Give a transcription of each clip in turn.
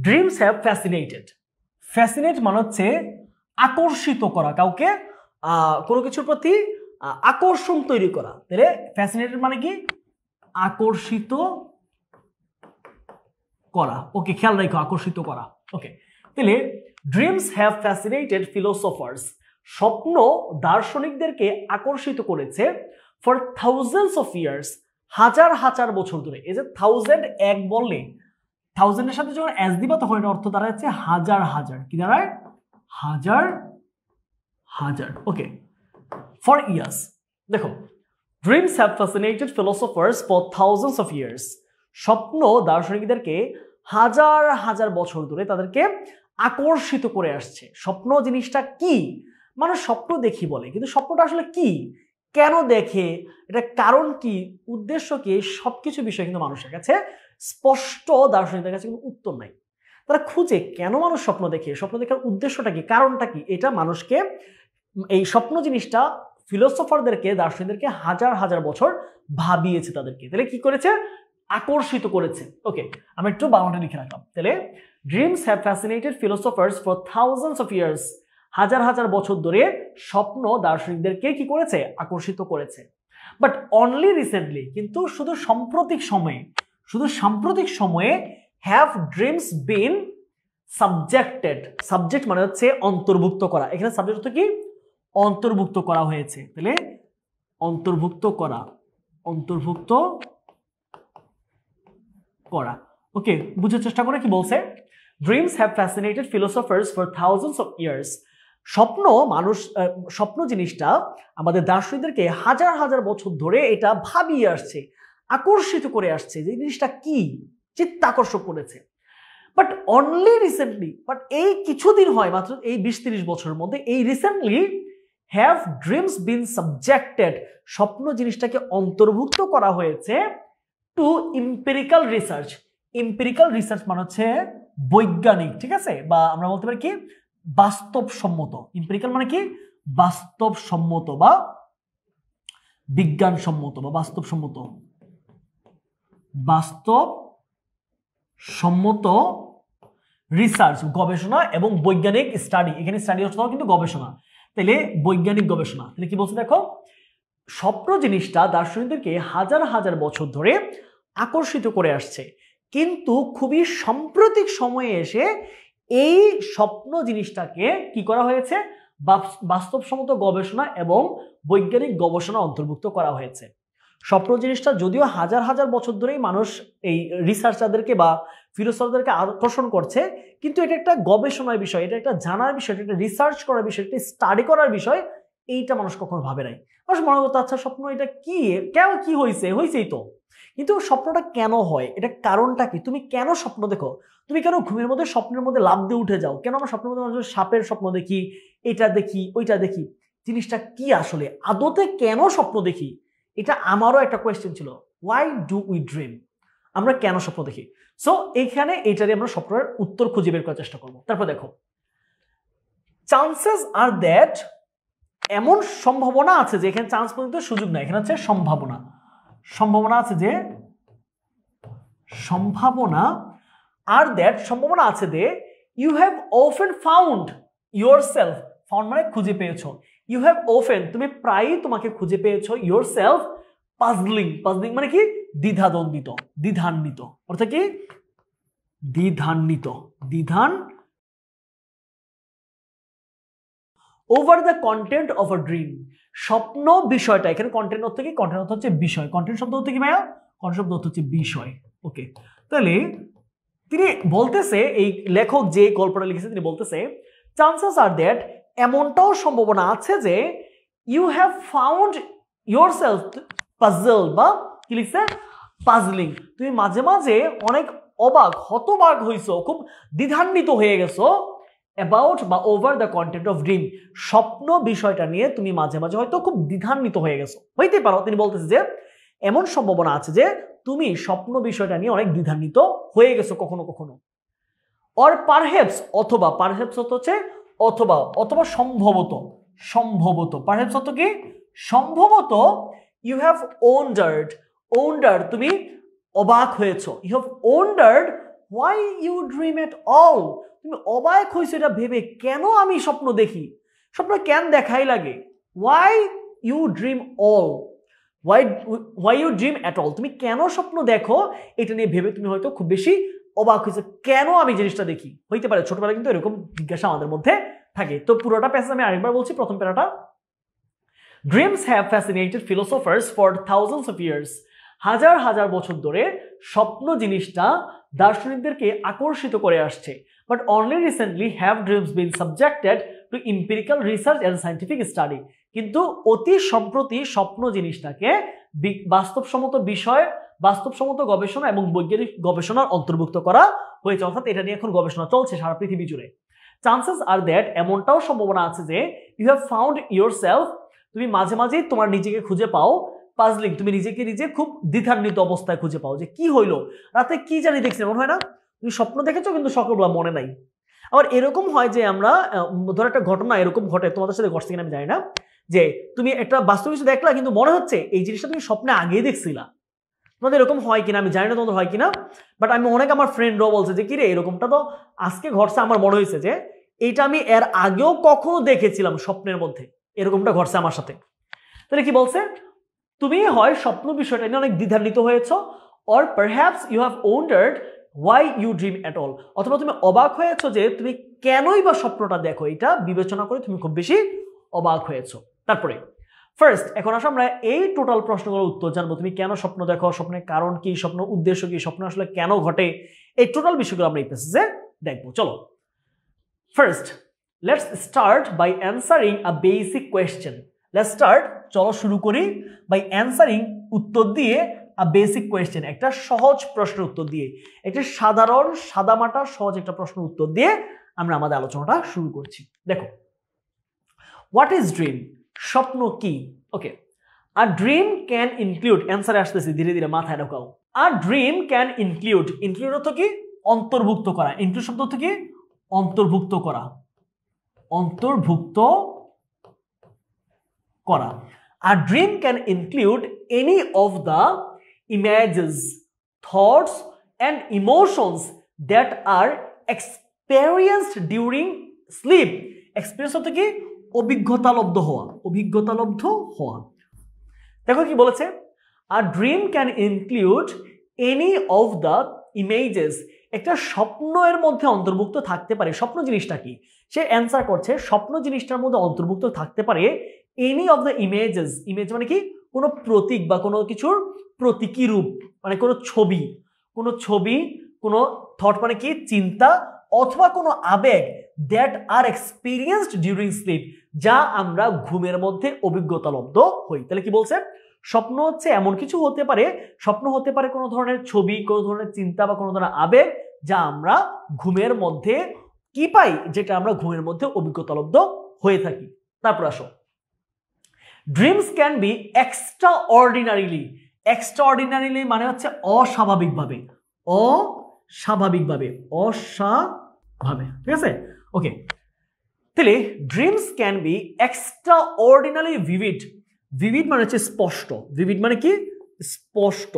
Dreams have fascinated. Fascinate মানে হচ্ছে আকর্ষিত করা, কাউকে কোনো কিছুর প্রতি আকর্ষণ তৈরি করা। তাহলে ফ্যাসিনেটেড মানে কি? আকর্ষিত করা। ওকে, খেয়াল রাখো, আকর্ষিত করা। ওকে, তাহলে ড্রিমস হ্যাভ ফ্যাসিনেটেড ফিলোসফার্স। স্বপ্ন দার্শনিকদেরকে আকর্ষিত করেছে ফর থাউজেন্ডস অফ ইয়ার্স, হাজার হাজার বছর ধরে। এই যে থাউজেন্ড, এক বললে থাউজেন্ডের সাথে যখন এস দিবা তখন এটা অর্থ দাঁড়াচ্ছে হাজার হাজার। কি দাঁড়ায়? হাজার হাজার। ওকে, ফর ইয়ার্স। দেখো, dreams have fascinated philosophers for thousands of years. স্বপ্ন দার্শনিকদেরকে হাজার হাজার বছর ধরে তাদেরকে আকর্ষিত করে আসছে। স্বপ্ন জিনিসটা কি? মানুষ স্বপ্ন দেখি বলে, কিন্তু স্বপ্নটা আসলে কি, কেন দেখে, এটা কারণ কি, উদ্দেশ্য কি, সবকিছু বিষয় কিন্তু মানুষের কাছে স্পষ্ট, দার্শনিকদের কাছে কিন্তু উত্তর নাই। তারা খুঁজে কেন মানুষ স্বপ্ন দেখে, স্বপ্ন দেখার উদ্দেশ্যটা কি, কারণটা কি, এটা মানুষকে, এই স্বপ্ন জিনিসটা ফিলোসফারদেরকে, দার্শনিকদেরকে হাজার হাজার বছর ভাবিয়েছে তাদেরকে। তাহলে কি করেছে? আকর্ষিত করেছে। ওকে, আমি একটু বাংলাটা লিখে রাখলাম। তাহলে dreams have fascinated philosophers for thousands of years. হাজার হাজার বছর ধরে স্বপ্ন দার্শনিকদেরকে কি করেছে? আকর্ষিত করেছে। বাট অনলি রিসেন্টলি, কিন্তু শুধু সাম্প্রতিক সময়ে have dreams been subjected. Subject মানে হচ্ছে অন্তর্ভুক্ত করা। এখানে সাবজেক্ট হচ্ছে কি? অন্তর্ভুক্ত করা হয়েছে। তাহলে অন্তর্ভুক্ত করা, অন্তর্ভুক্ত করা। ওকে, বুঝার চেষ্টা করে কি বলছে? Dreams have fascinated philosophers for thousands of years. স্বপ্ন জিনিসটা আমাদের দার্শনিকদেরকে হাজার হাজার বছর ধরে এটা ভাবিয়ে আসছে, আকর্ষিত করে আসছে, যে জিনিসটা কি, চিত্তাকর্ষক করেছে। বাট অনলি রিসেন্টলি, বাট এই কিছুদিন হয়, মাত্র এই 20-30 বছরের মধ্যে, এই recently have dreams been subjected, স্বপ্ন জিনিসটাকে অন্তর্ভুক্ত করা হয়েছে to empirical research. Empirical research মানে হচ্ছে বৈজ্ঞানিক, ঠিক আছে, বা আমরা বলতে পারি কি বাস্তবসম্মত। এম্পিরিক্যাল মানে কি? বাস্তবসম্মত বা বিজ্ঞানসম্মত বা বাস্তবসম্মত, বাস্তবসম্মত রিসার্চ, গবেষণা এবং বৈজ্ঞানিক স্টাডি। এখানে স্টাডি হচ্ছে কিন্তু গবেষণা, তাহলে বৈজ্ঞানিক গবেষণা। তাহলে কি বলছে দেখো, স্বপ্ন জিনিসটা দার্শনিকদেরকে হাজার হাজার বছর ধরে আকর্ষিত করে আসছে, কিন্তু খুবই সাম্প্রতিক সময়ে এসে এই স্বপ্ন জিনিসটাকে কি করা হয়েছে? বাস্তবসম্মত গবেষণা এবং বৈজ্ঞানিক গবেষণা অন্তর্ভুক্ত করা হয়েছে। স্বপ্ন জিনিসটা যদিও হাজার হাজার বছর ধরেই মানুষ এই রিসার্চারদেরকে বা ফিলোসফারদেরকে আকর্ষণ করছে, কিন্তু এটা একটা গবেষণার বিষয়, এটা একটা জানার বিষয়, এটা একটা রিসার্চ করার বিষয়, এটা স্টাডি করার বিষয়। এইটা মানুষ কখনো ভাবে নাই। মানুষ মনে করতো আচ্ছা স্বপ্ন এটা কি, কেন, কি হয়েছেই তো, কিন্তু স্বপ্নটা কেন হয়, এটা কারণটা কি, তুমি কেন স্বপ্ন দেখো, তুমি কেন ঘুমের মধ্যে স্বপ্নের মধ্যে লাফ দিয়ে উঠে যাও, কেন আমরা স্বপ্নের মধ্যে সাপের স্বপ্ন দেখি, এটা দেখি, ওইটা দেখি, জিনিসটা কি আসলে, আদতে কেন স্বপ্ন দেখি? এটা আমারও একটা কোয়েশ্চেন ছিল, ওয়াই ডু উই ড্রিম, আমরা কেন স্বপ্ন দেখি? সো এইখানে এইটারই আমরা স্বপ্নের উত্তর খুঁজে বের করার চেষ্টা করবো। তারপর দেখো, চান্সেস আর দ্যাট, এমন সম্ভাবনা আছে যে, এখানে চান্স পর্যন্ত সুযোগ নাই, এখানে হচ্ছে সম্ভাবনা। সম্ভাবনা আছে যে, সম্ভাবনা আর দ্যাট, সম্ভাবনা আছে যে, you have often found yourself, found মানে খুঁজে পেয়েছো, ইউ হ্যাভ অফেন তুমি প্রায়ই তোমাকে খুঁজে পেয়েছো, ইয়োরসেলফ পাজলিং, পাজলিং মানে কি? দ্বিধাদ্বন্দ্বিত, দ্বিধান্বিত, অর্থাৎ কি? দ্বিধান্বিত, over the content of a dream. স্বপ্ন বিষয়টা, এখানে কন্টেন্ট অর্থ কি? কন্টেন্ট অর্থ হচ্ছে বিষয়, কন্টেন্ট শব্দ অর্থ কি ভাইয়া? কন্টেন্ট শব্দ অর্থ হচ্ছে বিষয়। ওকে, তাহলে তিনি বলতেছে, এই লেখক যে গল্পটা লিখেছে তিনি বলতেছে, চান্সেস আর দ্যাট, এমনটাও সম্ভাবনা আছে যে, you have found yourself puzzle, বা কি লিখছে? পাজলিং, তুমি মাঝে মাঝে অনেক অবাক, হতবাক হইছো, খুব দ্বিধান্বিত হয়ে গেছো, অ্যাবাউট বা over the content of dream, স্বপ্ন বিষয়টা নিয়ে তুমি মাঝে মাঝে হয়তো খুব দ্বিধান্বিত হয়ে গেছো, হইতে পারো। তিনি বলতেছে যে এমন সম্ভাবনা আছে যে তুমি স্বপ্ন বিষয়টা নিয়ে অনেক দ্বিধান্বিত হয়ে গেছো কখনো কখনো। অর পারহেপস, অথবা, পারহেপস হচ্ছে অথবা, অথবা সম্ভবত, সম্ভবত, পারহেপস হতো কি? সম্ভবত, ইউ হ্যাভ ওন্ডার্ড, ওন্ডার্ড তুমি অবাক হয়েছো, you have wondered why you dream at all, তুমি অবাক হইছো এটা ভেবে কেন আমি স্বপ্ন দেখি, স্বপ্ন কেন দেখাই লাগে, why you dream all, why you dream at all, তুমি কেন স্বপ্ন দেখো এটা নিয়ে ভেবে তুমি হয়তো খুব বেশি অবাক হয়েছে কেন আমি জিনিসটা দেখি, হইতে পারে ছোটবেলায় কিন্তু এরকম জিজ্ঞাসা আমাদের মধ্যে থাকে। তো পুরোটা প্যাসেজ আমি আরেকবার বলছি, প্রথম প্যারাটা, Dreams have fascinated philosophers for thousands of years. হাজার হাজার বছর ধরে স্বপ্ন জিনিসটা দার্শনিকদেরকে আকর্ষিত করে আসছে। But only recently have dreams been subjected to empirical research and scientific study. কিন্তু অতি সম্প্রতি স্বপ্ন জিনিসটাকে বাস্তবসম্মত বিষয়, বাস্তবসম্মত গবেষণা এবং বৈজ্ঞানিক গবেষণার অন্তর্ভুক্ত করা হয়েছে, অর্থাৎ এটা নিয়ে এখন গবেষণা চলছে সারা পৃথিবী জুড়ে। চান্সেস আর দ্যাট, এমনটাও সম্ভাবনা আছে যে ইউ হ্যাভ ফাউন্ড ইয়োরসেলফ, তুমি মাঝে মাঝে তোমার নিজেকে খুঁজে পাও, পাজলিং, তুমি নিজেকে নিজে খুব দ্বিধান্বিত অবস্থায় খুঁজে পাও যে কি হইলো, রাতে কি জানি দেখছি, মনে হয় না তুমি স্বপ্ন দেখেছো কিন্তু সকালবেলা মনে নাই। আবার এরকম হয় যে আমরা ধর একটা ঘটনা এরকম ঘটে, তোমাদের সাথে ঘটছে কিনা আমি জানি না, যে তুমি একটা বাস্তব কিছু দেখলা কিন্তু মনে হচ্ছে এই জিনিসটা তুমি স্বপ্নে আগেই দেখছিলা। তোমাদের এরকম হয় কিনা আমি জানি না, তোমাদের হয় কিনা, বাট আমি অনেক আমার ফ্রেন্ডরাও বলছে যে কিরে এরকমটা তো আজকে ঘটছে, আমার মনে হয়েছে যে এইটা আমি এর আগেও কখনো দেখেছিলাম স্বপ্নের মধ্যে, এরকমটা ঘটছে আমার সাথে। তাহলে কি বলছে, তুমি হয় স্বপ্ন বিষয়টা নিয়ে অনেক দ্বিধান্বিত হয়েছো, or perhaps you have wondered why you dream at all, অথবা তুমি অবাক হয়েছো যে তুমি কেনই বা স্বপ্নটা দেখো, এটা বিবেচনা করে তুমি খুব বেশি অবাক হয়েছো। তারপরে ফার্স্ট, এখন আসলে আমরা এই টোটাল প্রশ্নগুলোর উত্তর জানবো, তুমি কেন স্বপ্ন দেখো, স্বপ্নের কারণ কি, স্বপ্ন উদ্দেশ্য কি, স্বপ্ন আসলে কেন ঘটে, এই টোটাল বিষয়গুলো আমরা এই প্যাসেজে দেখবো। চলো first, let's start by answering a basic question. Let's start, চলো শুরু করি, বাই অ্যান্সারিং, উত্তর দিয়ে, আ বেসিক কোয়েশ্চেন, একটা সহজ প্রশ্নের উত্তর দিয়ে, একটা সাধারণ সাদামাটা সহজ একটা প্রশ্নের উত্তর দিয়ে আমরা আমাদের আলোচনাটা শুরু করছি। দেখো, হোয়াট ইজ ড্রিম, স্বপ্ন কি? Okay, a dream can include, অ্যান্সারে আসতেছি ধীরে ধীরে মাথায় ঢোকাও। A dream can include, include অর্থ কি? অন্তর্ভুক্ত করা। ইনক্লুড শব্দ অর্থ কি? অন্তর্ভুক্ত করা, অন্তর্ভুক্ত করা। A dream can include any of the images, thoughts and emotions that are experienced during sleep. Experience অর্থ কি? অভিজ্ঞতালব্ধ হওয়া, অভিজ্ঞতালব্ধ হওয়া। দেখো কি বলেছে, A dream can include any of the images, একটা স্বপ্নের মধ্যে অন্তর্ভুক্ত থাকতে পারে। স্বপ্ন জিনিসটা কি? সে অ্যান্সার করছে স্বপ্ন জিনিসটার মধ্যে অন্তর্ভুক্ত থাকতে পারে any of the images. Image মানে কি? কোনো প্রতীক বা কোনো কিছুর প্রতীকী রূপ, মানে কোনো ছবি, কোনো ছবি, কোনো থট মানে কি? চিন্তা, অথবা কোনো আবেগ, that are experienced during sleep, যা আমরা ঘুমের মধ্যে অভিজ্ঞতালব্ধ হই। তাহলে কি বলছে? স্বপ্ন হচ্ছে এমন কিছু হতে পারে, স্বপ্ন হতে পারে কোনো ধরনের ছবি, কোনো ধরনের চিন্তা বা কোনো ধরনের আবেগ, যা আমরা ঘুমের মধ্যে কি পাই, যেটা আমরা ঘুমের মধ্যে অভিজ্ঞতালব্ধ হয়ে থাকি। তারপর আসো, ড্রিমস ক্যান বি এক্সট্রাঅর্ডিনারিলি। এক্সট্রাঅর্ডিনারিলি মানে হচ্ছে অস্বাভাবিকভাবে, অস্বাভাবিকভাবে, অস্বাভাবে, ঠিক আছে? ওকে, তাহলে dreams can be extraordinary vivid. Vivid মানে হচ্ছে স্পষ্ট, ভিভিড মানে কি? স্পষ্ট।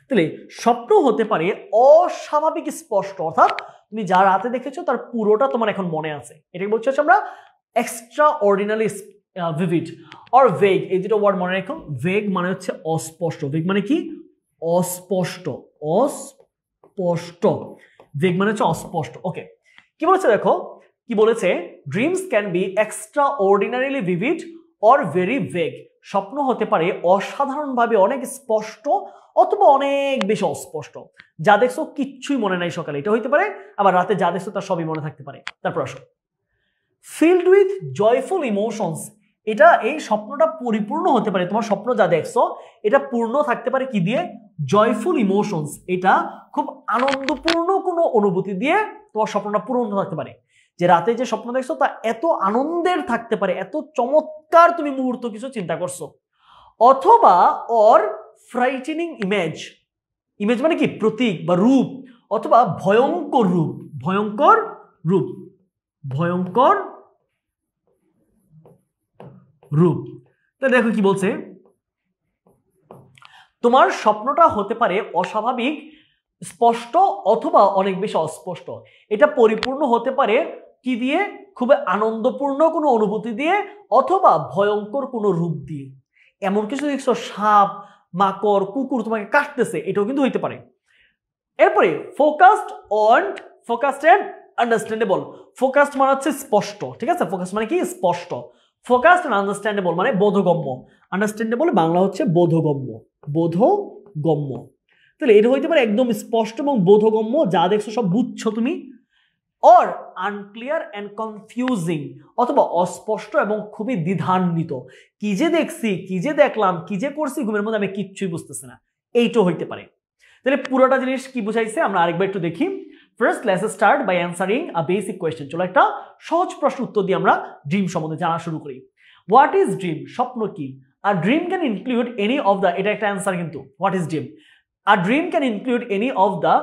তাহলে স্বপ্ন হতে পারে অস্বাভাবিক স্পষ্ট, অর্থাৎ তুমি যা রাতে দেখেছো তার পুরোটা তোমার এখন মনে আছে, এটাকে বলছি হচ্ছে আমরা এক্সট্রাঅর্ডিনারি ভিভিড। অর ভেগ, এই দুটো ওয়ার্ড মনে রাখো। ভেগ মানে হচ্ছে অস্পষ্ট, ভেগ মানে কি? অস্পষ্ট, অস্পষ্ট, ভেগ মানে হচ্ছে অস্পষ্ট। ওকে, কি বলেছে দেখো, কি বলেছে? Dreams can be extraordinarily vivid or very vague. স্বপ্ন হতে পারে অসাধারণভাবে অনেক স্পষ্ট অথবা অনেক বেশি অস্পষ্ট। যা দেখছো কিচ্ছুই মনে নাই সকালে, এটা হইতে পারে, আবার রাতে যা দেখছো তার সবই মনে থাকতে পারে। তারপর আসো, ফিল্ড উইথ জয়ফুল ইমোশনস। এটা, এই স্বপ্নটা পরিপূর্ণ হতে পারে, তোমার স্বপ্ন যা দেখছো এটা পূর্ণ থাকতে পারে কি দিয়ে? Joyful emotions. এটা খুব আনন্দপূর্ণ কোনো অনুভূতি দিয়ে তোমার স্বপ্নটা পূর্ণ থাকতে পারে। যে রাতে যে স্বপ্ন দেখছো তা এত আনন্দের থাকতে পারে, এত চমৎকার তুমি মুহূর্ত কিছু চিন্তা করছো। অথবা অর ফ্রাইটেনিং ইমেজ, ইমেজ মানে কি? প্রতীক বা রূপ, অথবা ভয়ঙ্কর রূপ, ভয়ঙ্কর রূপ, ভয়ঙ্কর রূপ। তো দেখো কি বলছে, তোমার স্বপ্নটা হতে পারে অস্বাভাবিক স্পষ্ট অথবা অনেক বেশি অস্পষ্ট। এটা পরিপূর্ণ হতে পারে কি দিয়ে? খুবই আনন্দপূর্ণ কোনো অনুভূতি দিয়ে অথবা ভয়ঙ্কর কোনো রূপ দিয়ে। এমন কিছু দেখছো সাপ, মাকড়, কুকুর তোমাকে কাটতেছে, এটাও কিন্তু হইতে পারে। এরপরে ফোকাসড এন্ড আন্ডারস্ট্যান্ডেবল। ফোকাসড মানে হচ্ছে স্পষ্ট, ঠিক আছে? ফোকাস মানে কি? স্পষ্ট। ফোকাসড এন্ড আন্ডারস্ট্যান্ডেবল মানে বোধগম্য। আন্ডারস্ট্যান্ডেবল বাংলা হচ্ছে বোধগম্য। বোধগম্য, তাহলে এটা হইতে পারে একদম স্পষ্ট এবং বোধগম্য, যা দেখছো সব বুঝছো তুমি। অর আনক্লিয়ার অ্যান্ড কনফিউজিং, অথবা অস্পষ্ট এবং খুবই দ্বিধান্বিত। কি যে দেখছি, কি যে দেখলাম, কি যে করছি, ঘুমের মধ্যে আমি কিচ্ছুই বুঝতেছি না, এইটাও হইতে পারে। তাহলে পুরোটা জিনিস কি বুঝাইছে আমরা আরেকবার একটু দেখি। First let's start by answering a basic question. চলো একটা সহজ প্রশ্ন উত্তর দিয়ে আমরা ড্রিম সম্বন্ধে জানা শুরু করি। What is dream? স্বপ্ন কি? A dream can include any of the, এটা একটা অ্যান্সার কিন্তু। What is dream? A dream can include any of the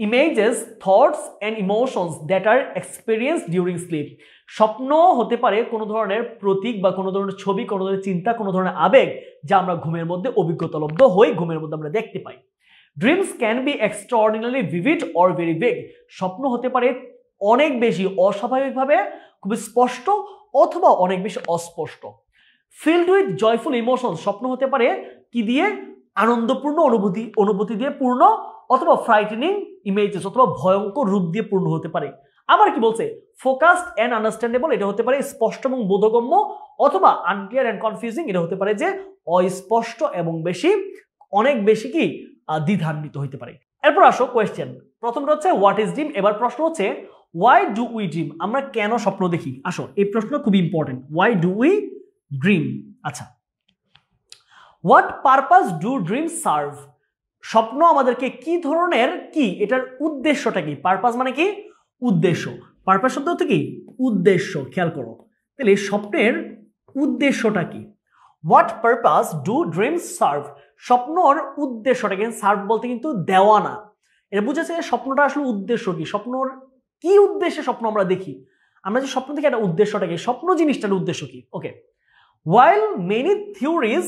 images, thoughts and emotions that are experienced during sleep. স্বপ্ন হতে পারে কোনো ধরনের প্রতীক বা কোনো ধরনের ছবি, কোনো ধরনের চিন্তা, কোনো ধরনের আবেগ যা আমরা ঘুমের মধ্যে অভিজ্ঞতালব্ধ হই, ঘুমের মধ্যে আমরা দেখতে পাই। Dreams can be extraordinary vivid or very vague. স্বপ্ন হতে পারে অনেক বেশি অস্বাভাবিকভাবে খুব স্পষ্ট অথবা অনেক বেশি অস্পষ্ট। ফিল্ড উইথ জয়ফুল ইমোশনস, স্বপ্ন হতে পারে কি দিয়ে? আনন্দপূর্ণ অনুভূতি দিয়ে পূর্ণ, অথবা ফ্রাইটেনিং ইমেজেস, অথবা ভয়ঙ্কর রূপ দিয়ে পূর্ণ হতে পারে। আবার কি বলছে? ফোকাসড অ্যান্ড আন্ডারস্ট্যান্ডেবল, এটা হতে পারে স্পষ্ট এবং বোধগম্য, অথবা আনক্লিয়ার অ্যান্ড কনফিউজিং, এটা হতে পারে যে অস্পষ্ট এবং অনেক বেশি কি দ্বিধান্বিত হইতে পারে। এরপর আসো কোয়েশ্চেন। প্রথমটা হচ্ছে হোয়াট ইজ ড্রিম। এবার প্রশ্ন হচ্ছে ওয়াই ডু উই ড্রিম? আমরা কেন স্বপ্ন দেখি? আসো, এই প্রশ্ন খুব important. Why do we dream? আচ্ছা, what purpose do dream serve? স্বপ্ন আমাদেরকে কি ধরনের, কি এটার উদ্দেশ্যটা কি? পারপাস মানে কি? উদ্দেশ্য। পারপাস শব্দ হচ্ছে কি? উদ্দেশ্য। খেয়াল করো, তাহলে স্বপ্নের উদ্দেশ্যটা কি? What purpose do dreams serve? স্বপ্নর উদ্দেশ্যটা কি? সার্ভ বলতে কিন্তু দেওয়া না, এটা বুঝেছে স্বপ্নটা আসলে উদ্দেশ্য কি, স্বপ্নর কি উদ্দেশ্যে স্বপ্ন আমরা দেখি, আমরা যে স্বপ্ন দেখি একটা উদ্দেশ্যটা কি, স্বপ্ন জিনিসটার উদ্দেশ্য কি? Okay, while many theories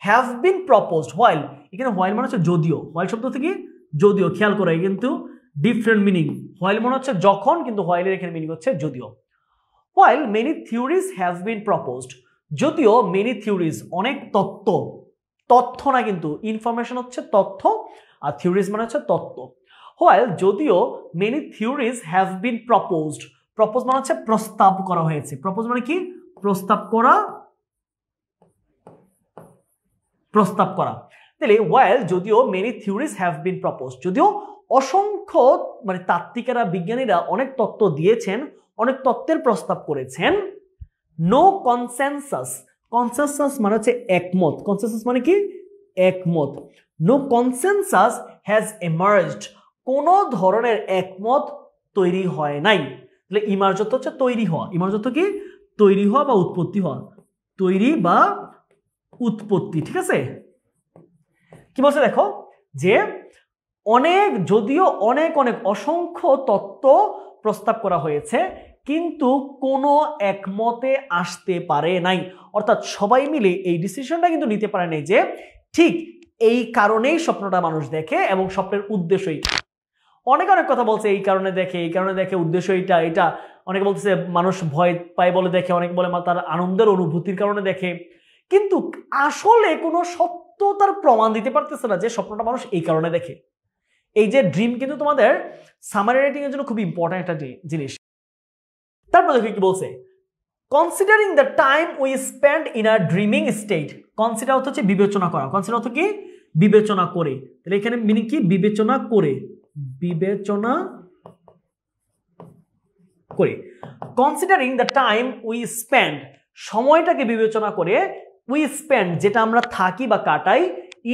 have been proposed. While, এখানে হোয়াইল মানে হচ্ছে যদিও। হোয়াইল শব্দ থেকে যদিও, খেয়াল করে কিন্তু ডিফারেন্ট মিনিং। হোয়াইল মনে হচ্ছে যখন, কিন্তু হোয়াইলের এখানে মিনিং হচ্ছে যদিও। While many theories have been proposed, যদিও মেনি থিওরিজ অনেক তত্ত্ব, তথ্য না কিন্তু, ইনফরমেশন হচ্ছে তথ্য আর থিওরিজ মানে হচ্ছে তত্ত্ব। হোয়াইল যদিও many theories have been proposed, propose মানে হচ্ছে প্রস্তাব করা হয়েছে। প্রপোজ মানে কি? প্রস্তাব করা, প্রস্তাব করা। তাহলে হোয়াইল যদিও many theories have been proposed, যদিও অসংখ্য মানে তাত্ত্বিকেরা, বিজ্ঞানীরা অনেক তত্ত্ব দিয়েছেন, অনেক তত্ত্বের প্রস্তাব করেছেন, নো কনসেনসাস, কনসেনসাস মানে হচ্ছে একমত, কনসেনসাস মানে কি? একমত। নো কনসেনসাস হ্যাজ এমার্জড, কোন ধরনের একমত তৈরি হয় নাই। তাহলে ইমার্জত হচ্ছে তৈরি হওয়া, ইমার্জত কি? তৈরি হওয়া বা উৎপত্তি হওয়া, তৈরি বা উৎপত্তি, ঠিক আছে? কি বলছে দেখো, যে অনেক, যদিও অনেক অনেক অসংখ্য তত্ত্ব প্রস্তাব করা হয়েছে, কিন্তু কোনো একমতে আসতে পারে নাই। অর্থাৎ সবাই মিলে এই ডিসিশনটা কিন্তু নিতে পারে নাই যে ঠিক এই কারণেই স্বপ্নটা মানুষ দেখে এবং স্বপ্নের উদ্দেশ্যই। অনেক অনেক কথা বলছে, এই কারণে দেখে, এই কারণে দেখে, উদ্দেশ্য এটা এটা। অনেকে বলতেছে মানুষ ভয় পায় বলে দেখে, অনেকে বলে তার আনন্দের অনুভূতির কারণে দেখে, কিন্তু আসলে কোনো সত্যতার প্রমাণ দিতে পারতেছে না যে স্বপ্নটা মানুষ এই কারণে দেখে। এই যে ড্রিম কিন্তু তোমাদের সামারি রাইটিং এর জন্য খুব ইম্পর্টেন্ট একটা জিনিস। তারপর দেখো কি বলছে, considering the time we spend in a dreaming state. Consider হচ্ছে বিবেচনা করা, কনসিডার হচ্ছে কি? বিবেচনা করে। তাহলে এখানে মিনিং কি? বিবেচনা করে, বিবেচনা করে। Considering the time we spend, সময়টাকে বিবেচনা করে, উই স্পেন্ড যেটা আমরা থাকি বা কাটাই,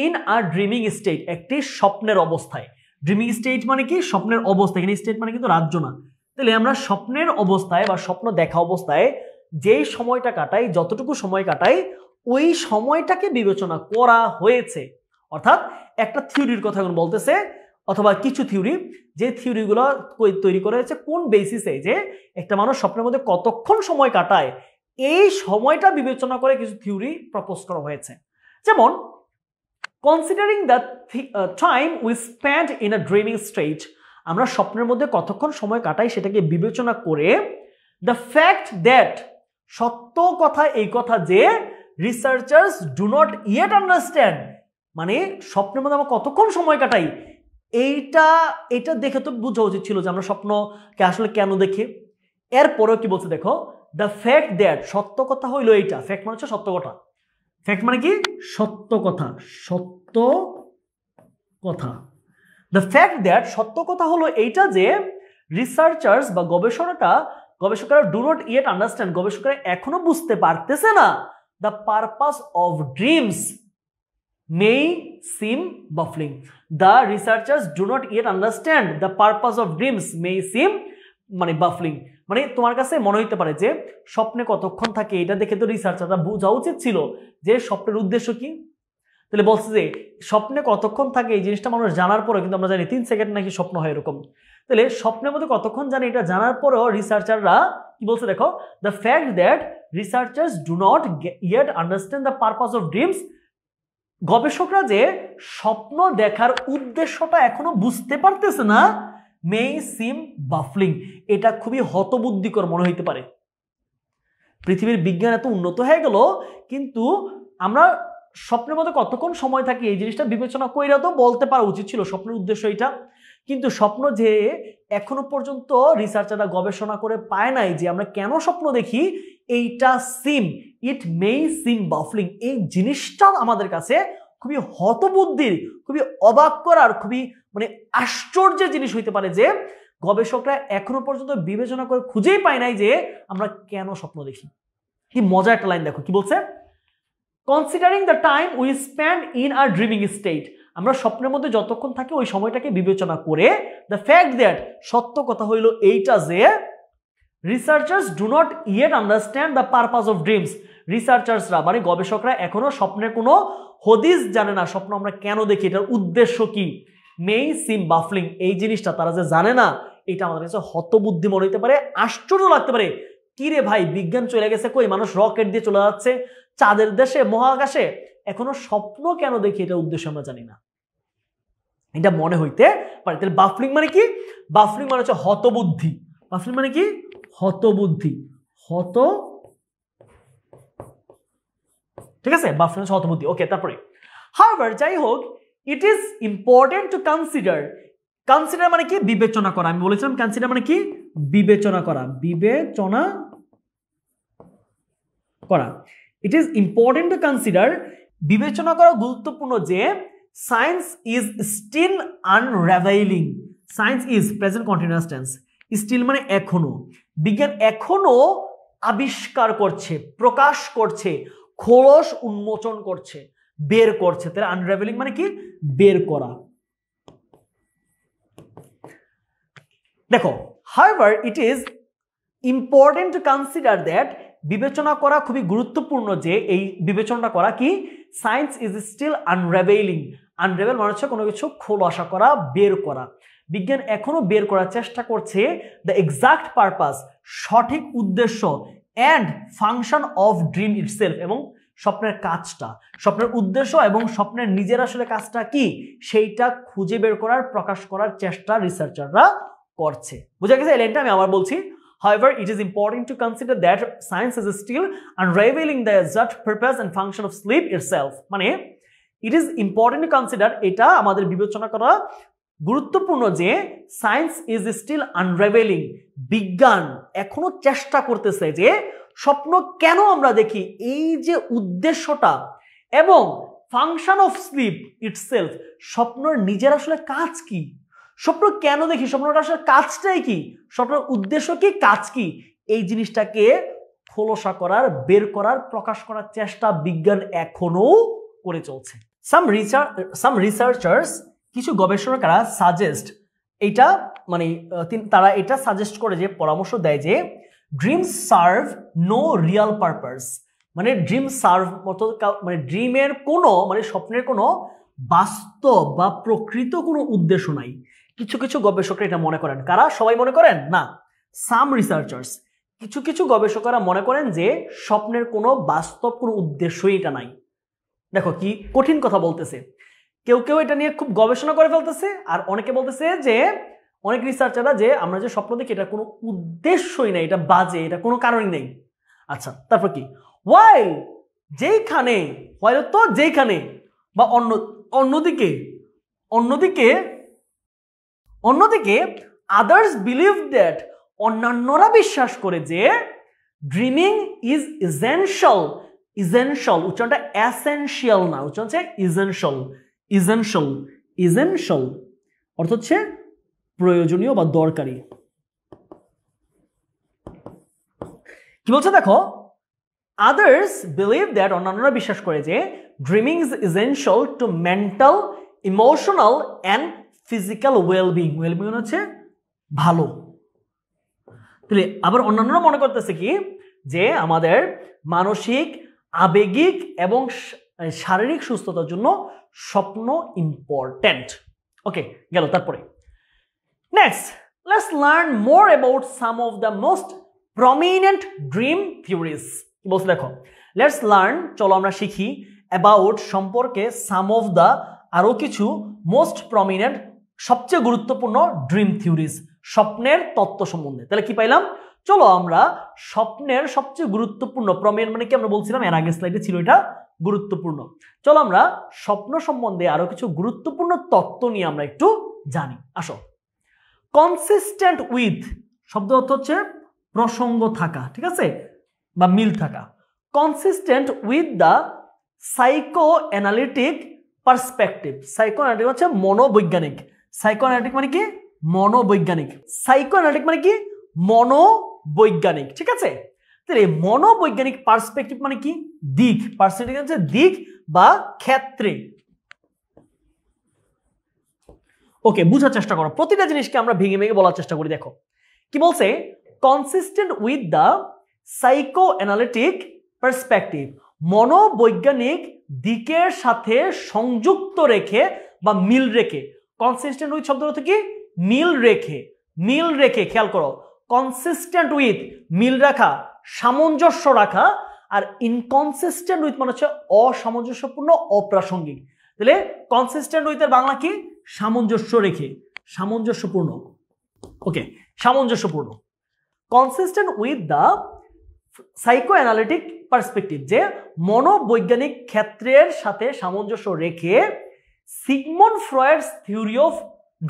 ইন আ ড্রিমিং স্টেট একটি স্বপ্নের অবস্থায়। ড্রিমিং স্টেট মানে কি? স্বপ্নের অবস্থা। এখানে স্টেট মানে কিন্তু রাজ্য না। তাহলে আমরা স্বপ্নের অবস্থায় বা স্বপ্ন দেখা অবস্থায় যেই সময়টা কাটাই, যতটুকু সময় কাটাই, ওই সময়টাকে বিবেচনা করা হয়েছে। অর্থাৎ একটা থিওরির কথা এখন বলতেছে, অথবা কিছু থিওরি, যে থিওরিগুলো তৈরি করা হয়েছে কোন বেসিসে, যে একটা মানুষ স্বপ্নের মধ্যে কতক্ষণ সময় কাটায়, এই সময়টা বিবেচনা করে কিছু থিওরি প্রপোজ করা হয়েছে। যেমন considering the time we spend in a dreaming stage, আমরা স্বপ্নের মধ্যে কতক্ষণ সময় কাটাই সেটাকে বিবেচনা করে দ্য ফ্যাক্ট দ্যাট, সত্য কথা এই কথা যে researchers do not yet understand, মানে স্বপ্নের মধ্যে আমরা কতক্ষণ সময় কাটাই এইটা দেখে তো বোঝা উচিত ছিল যে আমরা স্বপ্নকে আসলে কেন দেখি। এরপরেও কি বলছে দেখো, দ্য ফ্যাক্ট দ্যাট, সত্য কথা হইলো এইটা, ফ্যাক্ট মানে হচ্ছে সত্য কথা, ফ্যাক্ট মানে কি সত্য কথা, সত্য কথা, দ্য ফ্যাক্ট দ্যাট সত্য কথা হলো এইটা যে রিসার্চার্স বা গবেষকরা ডু নট ইয়েট আন্ডারস্ট্যান্ড, গবেষকরা এখনো বুঝতে পারতেছে না the purpose of dreams may seem baffling, the researchers do not yet understand the purpose of dreams may seem মানে বাফলিং, মানে তোমার কাছে মনে হইতে পারে যে স্বপ্নে কতক্ষণ থাকে, এটা দেখে তো রিসার্চাররা বোঝা উচিত ছিল যে স্বপ্নের উদ্দেশ্য কি। তাহলে বলছে যে স্বপ্নে কতক্ষণ থাকে এই জিনিসটা মানুষ জানার পরে, কিন্তু আমরা জানি 3 সেকেন্ড নাকি স্বপ্ন হয় এরকম, তাহলে স্বপ্নের মধ্যে কতক্ষণ জানি এটা জানার পরেও রিসার্চাররা কি বলছে দেখো, the fact that researchers do not yet understand the purpose of dreams, গবেষকরা যে স্বপ্ন দেখার উদ্দেশ্যটা এখনো বুঝতে পারতেছে না, মে সিম বাফলিং, এটা খুবই হতবুদ্ধিকর মনে হইতে পারে। পৃথিবীর বিজ্ঞান এত উন্নত হয়ে গেল, কিন্তু আমরা স্বপ্নের মধ্যে কতক্ষণ সময় থাকি এই জিনিসটা বিবেচনা কইরা তো বলতে পারা উচিত ছিল স্বপ্নের উদ্দেশ্য এটা, কিন্তু স্বপ্ন যে এখনো পর্যন্ত রিসার্চাররা গবেষণা করে পায় নাই যে আমরা কেন স্বপ্ন দেখি, এইটা ইট মে সিম বাফলিং, এই জিনিসটা আমাদের কাছে খুবই হতবুদ্ধির, খুবই অবাক করার, খুবই মানে আশ্চর্যের জিনিস হইতে পারে যে গবেষকরা এখনো পর্যন্ত বিবেচনা করে খুঁজেই পায় নাই যে আমরা কেন স্বপ্ন দেখি। কি মজার একটা লাইন দেখো, কি বলছে, considering the time we spend in our dreaming state, আমরা স্বপ্নের মধ্যে যতক্ষণ থাকি ওই সময়টাকে বিবেচনা করে দ্য ফ্যাক্ট দ্যাট, সত্য কথা হইল এইটা যে researchers do not yet understand the purpose of dreams, রিসার্চার্সরা মানে গবেষকরা এখনো স্বপ্নের কোনো হদিস জানে না, স্বপ্ন আমরা কেন দেখি, এটার উদ্দেশ্য কি, মে সিম বাফলিং, এই জিনিসটা তারা যে জানে না, এটা আমাদের কাছে হতবুদ্ধি মনে হইতে পারে, আশ্চর্য লাগতে পারে। কি রে ভাই, বিজ্ঞান চলে গেছে কই, মানুষ রকেট দিয়ে চলে যাচ্ছে চাঁদের দেশে, মহাকাশে, এখনো স্বপ্ন কেন দেখি এটা উদ্দেশ্য আমরা জানি না, এটা মনে হইতে পারে। তাহলে বাফলিং মানে কি, বাফলিং মানে হচ্ছে হতবুদ্ধি, বাফলিং মানে কি হতবুদ্ধি, ঠিক আছে, বাফলিং হচ্ছে হতবুদ্ধি। ওকে, তারপরে হাউএভার যাই হোক, ইট is important to consider, consider মানে কি বিবেচনা করা, আমি বলেছিলাম কনসিডার মানে কি বিবেচনা করা, বিবেচনা করা, it is important to consider, বিবেচনা করা গুরুত্বপূর্ণ যে science is still unravelling, science is present continuous tense, still মানে এখনো, বিজ্ঞান এখনো আবিষ্কার করছে, প্রকাশ করছে, খোলস উন্মোচন করছে, বের করছে, তাহলে আনরাভেলিং মানে কি বের করা। দেখো, however it is important to consider that, বিবেচনা করা খুবই গুরুত্বপূর্ণ যে এই বিবেচনাটা করা কি, সায়েন্স ইজ স্টিল আনরাভেলিং, আনরাভেল মানে হচ্ছে কোনো কিছু খোলাসা করা, বের করা, বিজ্ঞান এখনো বের করার চেষ্টা করছে দ্য এক্সাক্ট পারপাস, সঠিক উদ্দেশ্য, and function of dream itself, এবং স্বপ্নের কাজটা, স্বপ্নের উদ্দেশ্য এবং স্বপ্নের নিজের আসলে কাজটা কি সেইটা খুঁজে বের করার, প্রকাশ করার চেষ্টা রিসার্চাররা করছে। বুঝা গেছে? এই লাইনটা আমি আবার বলছি, however it is important to consider that science is still unraveling the exact purpose and function of sleep itself, মানে it is important to consider, এটা আমাদের বিবেচনা করা গুরুত্বপূর্ণ যে সায়েন্স ইজ স্টিল আনরাভেলিং, বিজ্ঞান এখনো চেষ্টা করতেছে যে স্বপ্ন কেন আমরা দেখি, এই যে উদ্দেশ্যটা, এবং ফাংশন অফ স্লিপ ইটসেলফ, স্বপ্নের নিজের আসলে কাজ কি, স্বপ্ন কেন দেখি, স্বপ্নটা আসলে কাজটাই কি, স্বপ্নের উদ্দেশ্য কি, কাজ কি, এই জিনিসটাকে খোলসা করার, বের করার, প্রকাশ করার চেষ্টা বিজ্ঞান এখনো করে চলছে। সাম রিসার্চার্স, কিছু গবেষকরা সাজেস্ট, এটা মানে তারা এটা সাজেস্ট করে যে, পরামর্শ দেয় যে dreams serve no real purpose, মানে ড্রিম সার্ভ মতো, মানে ড্রিমের কোনো, মানে স্বপ্নের কোনো বাস্তব বা প্রকৃত কোনো উদ্দেশ্য নাই। কিছু কিছু গবেষকরা এটা মনে করেন, কারা, সবাই মনে করেন না, সাম রিসার্চার্স, কিছু কিছু গবেষকরা মনে করেন যে স্বপ্নের কোনো বাস্তব কোনো উদ্দেশ্যই এটা নাই। দেখো কি কঠিন কথা বলতেছে, কেউ কেউ এটা নিয়ে খুব গবেষণা করে ফেলতেছে, আর অনেকে বলতেছে যে অনেক রিসার্চাররা যে আমরা যে স্বপ্ন দেখি এটা কোনো উদ্দেশ্যই নাই, এটা বাজে, এটা কোনো কারণই নেই। আচ্ছা, তারপর কি? while যেইখানে, while তো যেইখানে, বা অন্যদিকে others believe that অন্যান্যরা বিশ্বাস করে যে ড্রিমিং ইজ essential উচ্চারণটা essential না, উচ্চারণ হচ্ছে essential অর্থ হচ্ছে প্রয়োজনীয় বা দরকারি। কি বলছে দেখো, others believe that অন্যান্যরা বিশ্বাস করে যে dreaming is essential to mental, emotional and physical well-being হচ্ছে ভালো। তাহলে আবার অন্যান্যরা মনে করতেছে কি যে আমাদের মানসিক, আবেগিক এবং শারীরিক সুস্থতার জন্য স্বপ্ন ইম্পর্টেন্ট। ওকে, গেল। তারপরে next, let's learn more about some of the most prominent dream theories. কি বলছে দেখো, লেটস লার্ন, চলো আমরা শিখি, অ্যাবাউট সম্পর্কে, সাম অফ দ্য আরো কিছু, মোস্ট প্রমিনেন্ট সবচেয়ে গুরুত্বপূর্ণ ড্রিম থিওরিজ স্বপ্নের তত্ত্ব সম্বন্ধে। তাহলে কি পাইলাম, চলো আমরা স্বপ্নের সবচেয়ে গুরুত্বপূর্ণ, প্রমিনেন্ট মানে কি আমরা বলছিলাম এর আগের স্লাইডে ছিল এটা গুরুত্বপূর্ণ, চলো আমরা স্বপ্ন সম্বন্ধে আরো কিছু গুরুত্বপূর্ণ তত্ত্ব নিয়ে আমরা একটু জানি। আসো, কনসিস্টেন্ট উইথ শব্দ অর্থ হচ্ছে প্রসঙ্গ থাকা, ঠিক আছে, বা মিল থাকা। Consistent with the psycho analytic perspective. Psycho analytic হচ্ছে মনোবৈজ্ঞানিক, সাইকো অ্যানালিটিক মানে কি মনোবৈজ্ঞানিক, সাইকো অ্যানালিটিক মানে কি মনোবৈজ্ঞানিক, ঠিক আছে। তাহলে মনোবৈজ্ঞানিক পার্সপেক্টিভ মানে কি দিক, পার্সপেক্টিভ হচ্ছে দিক বা ক্ষেত্রে। ওকে, বুঝার চেষ্টা করো, প্রতিটা জিনিসকে আমরা ভেঙে ভেঙে বলার চেষ্টা করি। দেখো কি বলছে, consistent with the psycho analytic perspective, মনোবৈজ্ঞানিক দিকের সাথে সংযুক্ত রেখে বা মিল রেখে। কনসিস্টেন্ট উইথ শব্দের অর্থ কি মিল রেখে, মিল রেখে, খেয়াল করো, কনসিস্টেন্ট উইথ মিল রাখা, সামঞ্জস্য রাখা, আর ইনকনসিস্টেন্ট উইথ মানে হচ্ছে অসামঞ্জস্যপূর্ণ, অপ্রাসঙ্গিক। তাহলে কনসিস্টেন্ট উইথ এর বাংলা কি সামঞ্জস্য রেখে, সামঞ্জস্যপূর্ণ। ওকে, সামঞ্জস্যপূর্ণ। Consistent with the psycho analytic perspective, যে মনোবৈজ্ঞানিক ক্ষেত্রের সাথে সামঞ্জস্য রেখে সিগমন্ড ফ্রয়েডস থিওরি অফ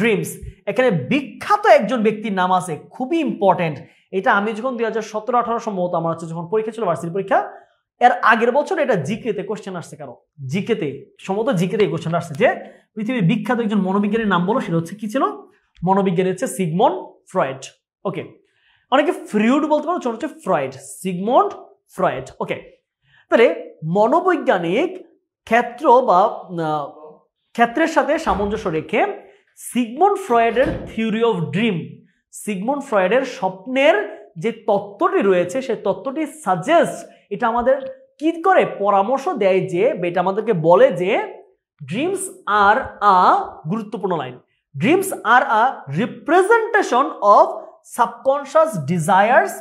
ড্রিমস। এখানে বিখ্যাত একজন ব্যক্তির নাম আছে, খুবই ইম্পর্টেন্ট। এটা আমি যখন 2017-18 সম্ভবত আমার হচ্ছে যখন পরীক্ষা ছিল, ভার্সিটি পরীক্ষা, এর আগের বছর এটা জিকেতে কোশ্চেন আসছে, কারো জিকেতে, সম্ভবত জিকেতে এই কোশ্চেন আসছে যে পৃথিবীর বিখ্যাত একজন মনোবিজ্ঞানীর নাম বলো, সেটা হচ্ছে কি ছিল, মনোবিজ্ঞানী হচ্ছে সিগমন্ড ফ্রয়েড। ওকে, অনেকে ফ্রুইড বলতে পারো, ছোট হচ্ছে ফ্রয়েড, সিগমন্ড ফ্রয়েড। ওকে, তাহলে মনোবৈজ্ঞানিক ক্ষেত্র বা ক্ষেত্রের সাথে সামঞ্জস্য রেখে সিগমন্ড ফ্রয়েডের থিওরি অফ ড্রিম, সিগমন্ড ফ্রয়েডের স্বপ্নের যে তত্ত্বটি রয়েছে সেই তত্ত্বটি সাজেস্ট, এটা আমাদের কি করে পরামর্শ দেয় যে, এটা আমাদেরকে বলে যে ড্রিমস আর আ, গুরুত্বপূর্ণ line, dreams are a representation of subconscious desires,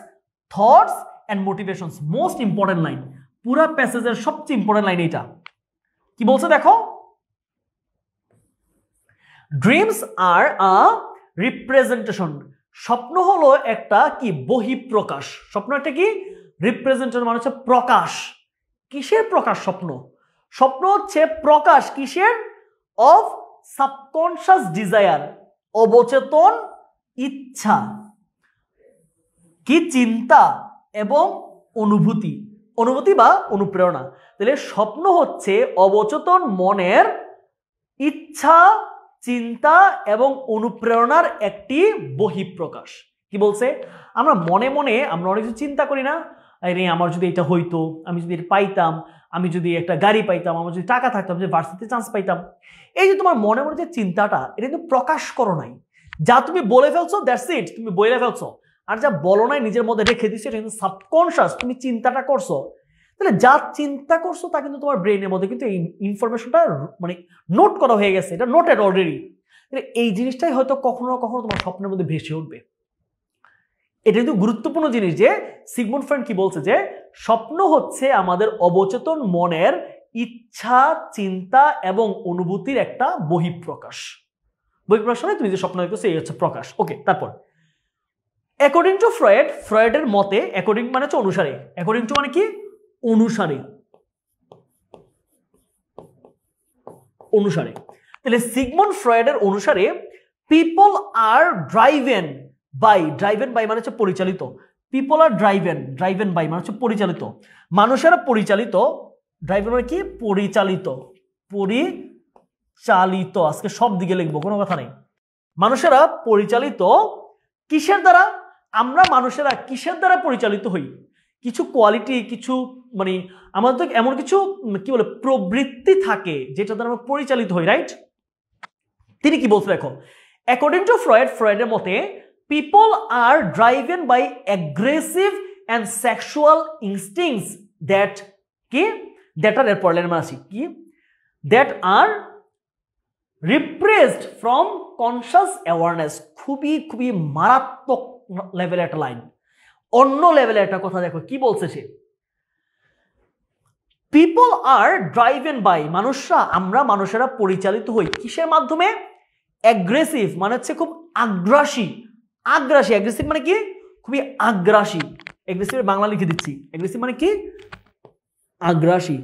thoughts and motivations. Most important line, পুরো প্যাসেজের সবচেয়ে ইম্পর্টেন্ট লাইন এটা। কি বলছে দেখো, ড্রিমস আর আ রিপ্রেজেন্টেশন, স্বপ্ন হলো একটা কি বহিঃপ্রকাশ, স্বপ্ন একটা কি রিপ্রেজেন্টেশন মানে হচ্ছে প্রকাশ। কিসের প্রকাশ স্বপ্ন? স্বপ্ন হচ্ছে প্রকাশ কিসের? অফ সাবকনশিয়াস ডিজায়ার, অবচেতন ইচ্ছা, কি চিন্তা এবং অনুভূতি, অনুভূতি বা অনুপ্রেরণা। তাহলে স্বপ্ন হচ্ছে অবচেতন মনের ইচ্ছা, চিন্তা এবং অনুপ্রেরণার একটি বহিঃপ্রকাশ। কি বলছে, আমরা মনে মনে আমরা অনেক কিছু চিন্তা করি না, আরে আমার যদি এটা হইতো, আমি যদি এটা পাইতাম, আমি যদি একটা গাড়ি পাইতাম, আমার যদি টাকা থাকতাম, যে ভার্সিটিতে চান্স পাইতাম। এই যে তোমার মনে মনে যে চিন্তাটা, এটা কিন্তু প্রকাশ করো নাই, যা তুমি বলে ফেলছো দ্যাটস ইট, তুমি বলে ফেলছো। আর যা বলো নাই নিজের মধ্যে রেখে দিচ্ছ, এটা কিন্তু সাবকনশিয়াস, তুমি চিন্তাটা করছো। তাহলে যা চিন্তা করছো তা কিন্তু তোমার ব্রেনের মধ্যে কিন্তু এই ইনফরমেশনটা মানে নোট করা হয়ে গেছে, এটা নোটেড অলরেডি। এই জিনিসটাই হয়তো কখনো কখনো তোমার স্বপ্নের মধ্যে ভেসে উঠবে। এটা কিন্তু গুরুত্বপূর্ণ জিনিস যে সিগমন্ড ফ্রয়েড কি বলছে, যে স্বপ্ন হচ্ছে আমাদের অবচেতন মনের ইচ্ছা, চিন্তা এবং অনুভূতির একটা বহিঃপ্রকাশ। বহিঃপ্রকাশ মানে তুমি যে স্বপ্ন দেখতেছো এই হচ্ছে প্রকাশ। ওকে, তারপর অ্যাকর্ডিং টু ফ্রয়েড, ফ্রয়েডের মতে, অ্যাকর্ডিং মানে হচ্ছে অনুসারে, অ্যাকর্ডিং টু মানে কি অনুসারে, অনুসারে তাহলে সিগমন্ড ফ্রয়েডের অনুসারে people are driven by, driven by মানে হচ্ছে পরিচালিত, পিপল আর ড্রাইভেন বাই মানে হচ্ছে পরিচালিত, মানুষেরা পরিচালিত, ড্রাইভেন মানে কি পরিচালিত, পরিচালিত, আজকে সব দিকে লিখবো কোনো কথা নেই। মানুষেরা পরিচালিত কিসের দ্বারা? আমরা মানুষেরা কিসের দ্বারা পরিচালিত হই? কিছু কোয়ালিটি, কিছু মানে আমাদের এমন কিছু কি বলে প্রবৃত্তি থাকে যেটা দ্বারা আমরা পরিচালিত হই, রাইট? তিনি কি বলছে দেখো, অ্যাকর্ডিং টু ফ্রয়েড, ফ্রয়েডের মতে people are driven by aggressive and sexual instincts that কি দ্যাট আর এর পড়লেন মানে কি that are repressed from conscious awareness. খুবই খুবই মারাত্মক লেভেলের একটা লাইন, অন্য লেভেলের একটা কথা। দেখো কি বলছে সে, পিপল আর ড্রাইভেন বাই, আমরা মানুষেরা পরিচালিত হই কিসের মাধ্যমে? অ্যাগ্রেসিভ মানে হচ্ছে খুব আগ্রাসী, আগ্রাসী, অ্যাগ্রেসিভ মানে কি খুবই আগ্রাসী, অ্যাগ্রেসিভ বাংলা লিখে দিচ্ছি, অ্যাগ্রেসিভ মানে কি আগ্রাসী,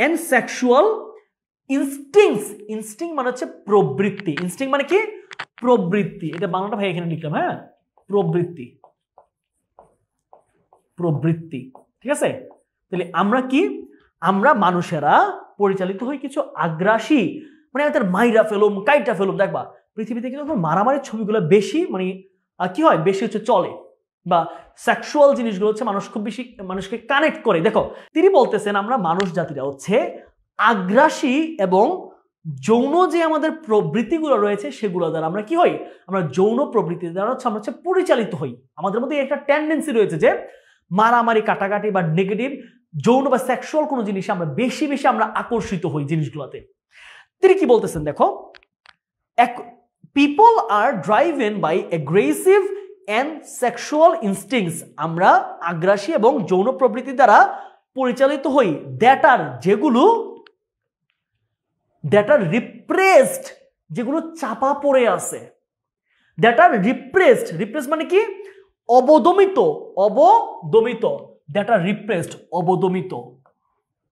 এন্ড সেক্সুয়াল ইনস্টিংস, ইনস্টিং মানে হচ্ছে প্রবৃত্তি, ইনস্টিং মানে কি প্রবৃত্তি, এটা বাংলাটা ভাই এখানে লিখলাম, হ্যাঁ প্রবৃত্তি, প্রবৃত্তি, ঠিক আছে? তাহলে আমরা কি, আমরা মানুষেরা পরিচালিত হই কিছু আগ্রাসী, মানে আমাদের মাইরা ফেলুম, কাইটা ফেলুম। দেখবা পৃথিবীতে কিন্তু মারামারির ছবিগুলো বেশি মানে কি হয়, বেশি হচ্ছে চলে, বা সেক্সুয়াল জিনিসগুলো হচ্ছে মানুষ খুব বেশি মানুষকে কানেক্ট করে। দেখো তিনি বলতেছেন আমরা মানুষ জাতিরা হচ্ছে আগ্রাসী এবং যৌন যে আমাদের প্রবৃত্তিগুলো রয়েছে সেগুলো দ্বারা আমরা কি হই, আমরা যৌন প্রবৃত্তি দ্বারা আমরা হচ্ছে পরিচালিত হই। আমাদের মধ্যে একটা টেন্ডেন্সি রয়েছে যে মারামারি, কাটাকাটি বা নেগেটিভ যৌন বা সেক্সুয়াল কোনো জিনিসে আমরা বেশি বেশি আমরা আকর্ষিত হই জিনিসগুলোতে। তিনি কি বলতেছেন দেখো, people are driven by aggressive and sexual instincts, আমরা আগ্রাসী এবং যৌন প্রবৃত্তি দ্বারা পরিচালিত হই, দ্যাট আর যেগুলো, দ্যাট আর রিপ্রেসড যেগুলো চাপা পড়ে আছে, দ্যাট আর রিপ্রেসড, রিপ্রেসড মানে কি অবদমিত, অবদমিত, দ্যাট আর রিপ্রেসড অবদমিত,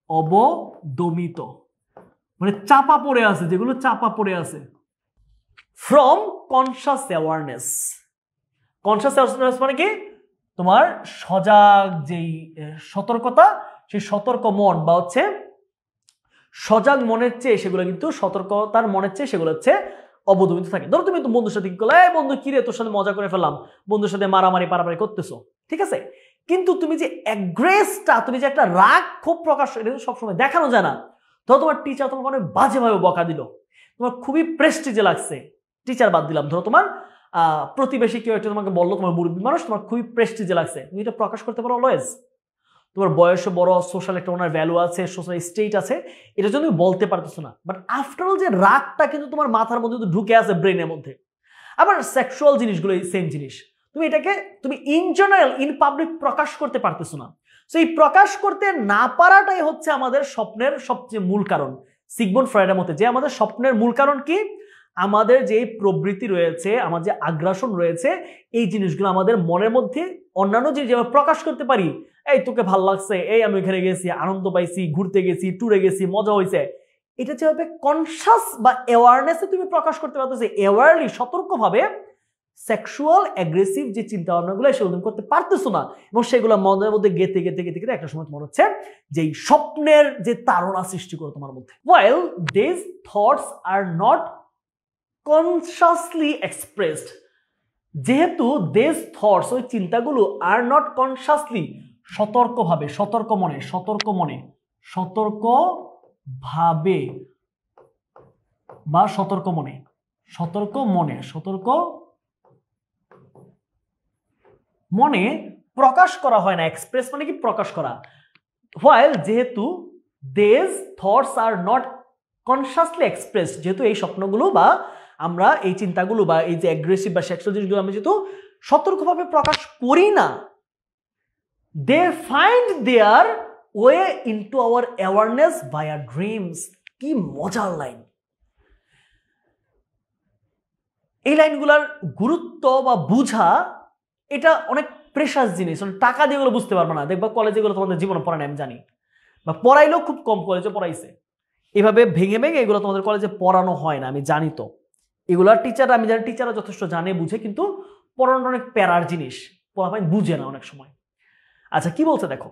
অবদমিত মানে চাপা পড়ে আছে, যেগুলো চাপা পড়ে আছে, from conscious awareness, conscious awareness মানে কি তোমার সজাগ যেই সতর্কতা, সেই সতর্ক মন বা হচ্ছে সজাগ মনের চেয়ে সেগুলো কিন্তু সতর্কতার মনের চেয়ে সেগুলো হচ্ছে অবদমিত থাকে। ধরো তুমি তো বন্ধুর সাথে কি করলে, এই বন্ধু কিরে তোর সাথে মজা করে ফেললাম, বন্ধুর সাথে মারামারি পারামারি করতেছো, ঠিক আছে, কিন্তু তুমি যে অ্যাগ্রেসটা, তুমি যে একটা রাগ খুব প্রকাশ, এটা সবসময় দেখানো যায় না। ধরো তোমার টিচার তোমাকে অনেক বাজেভাবে বকা দিল, তোমার খুবই প্রেস্টিজে লাগছে, টিচার বাদ দিলাম, ধরো তোমার প্রতিবেশী কেউ একটা তোমাকে বললো, তোমার মুরব্বী মানুষ, তোমার খুবই প্রেস্টিজে লাগছে, তুমি এটা প্রকাশ করতে পারো অলওয়েজ। তোমার বয়সে বড়, সোশ্যাল একটা ওনার ভ্যালু আছে, সোশ্যাল স্টেট আছে, এটা জন্য তুমি বলতে পারতেছো না। বাট আফটার অল যে রাগটা কিন্তু তোমার মাথার মধ্যে ঢুকে আছে, ব্রেনের মধ্যে। আবার সেক্সুয়াল জিনিসগুলো সেম জিনিস, তুমি এটাকে তুমি ইন জেনারেল ইন পাবলিক প্রকাশ করতে পারতেছো না। সো এই প্রকাশ করতে না পারাটাই হচ্ছে আমাদের স্বপ্নের সবচেয়ে মূল কারণ। সিগমন্ড ফ্রয়েডের মতে যে আমাদের স্বপ্নের মূল কারণ কি, আমাদের যে প্রবৃত্তি রয়েছে, আমার যে আগ্রাসন রয়েছে, এই জিনিসগুলো আমাদের মনের মধ্যে অন্যান্য জিনিস যেভাবে প্রকাশ করতে পারি, এই তোকে ভাল লাগছে, এই আমি এখানে গেছি, আনন্দ পাইছি, ঘুরতে গেছি, ট্যুরে গেছি, মজা হয়েছে, এটা যেভাবে কনসাস বা অ্যাওয়ারনেসে তুমি প্রকাশ করতে পারতেছো, অ্যাওয়ারলি সতর্কভাবে, সেক্সুয়াল অ্যাগ্রেসিভ যে চিন্তা ভাবনাগুলো সেগুলো তুমি করতে পারতেছো না, এবং সেগুলো মনের মধ্যে গেতে গেতে গেতে গেতে একটা সময় মনে হচ্ছে যে স্বপ্নের যে তাড়না সৃষ্টি করে তোমার মধ্যে। While this thoughts are not consciously expressed, যেহেতু দিস থটস ওই চিন্তাগুলো আর নট কনসাসলি সতর্কভাবে, সতর্কভাবে বা সতর্ক মনে প্রকাশ করা হয় না। এক্সপ্রেস মানে কি প্রকাশ করা। হোয়াইল যেহেতু this thoughts are not consciously expressed, যেহেতু এই স্বপ্নগুলো বা আমরা এই চিন্তাগুলো বা এই যে অ্যাগ্রেসিভ বা সেক্সুয়াল জিনিসগুলো আমরা যেহেতু সতর্কভাবে প্রকাশ করি না, they find their way into our awareness via dreams. কি মজার লাইন! এই লাইনগুলোর গুরুত্ব বা বুঝা এটা অনেক প্রেশাস জিনিস, টাকা দিয়ে এগুলো বুঝতে পারবো না। দেখবা কলেজে এগুলো তোমাদের জীবনে পড়ায় না, আমি জানি, বা পড়াইলেও খুব কম কলেজে পড়াইছে। এভাবে ভেঙে ভেঙে এগুলো তোমাদের কলেজে পড়ানো হয় না, আমি জানি। তো এগুলার টিচার, আমি জানি টিচাররা যথেষ্ট জানে বুঝে, কিন্তু পড়ানোর অনেক প্যারার জিনিস, পড়াপাই বুঝে না অনেক সময়। আচ্ছা, কি বলছে দেখো,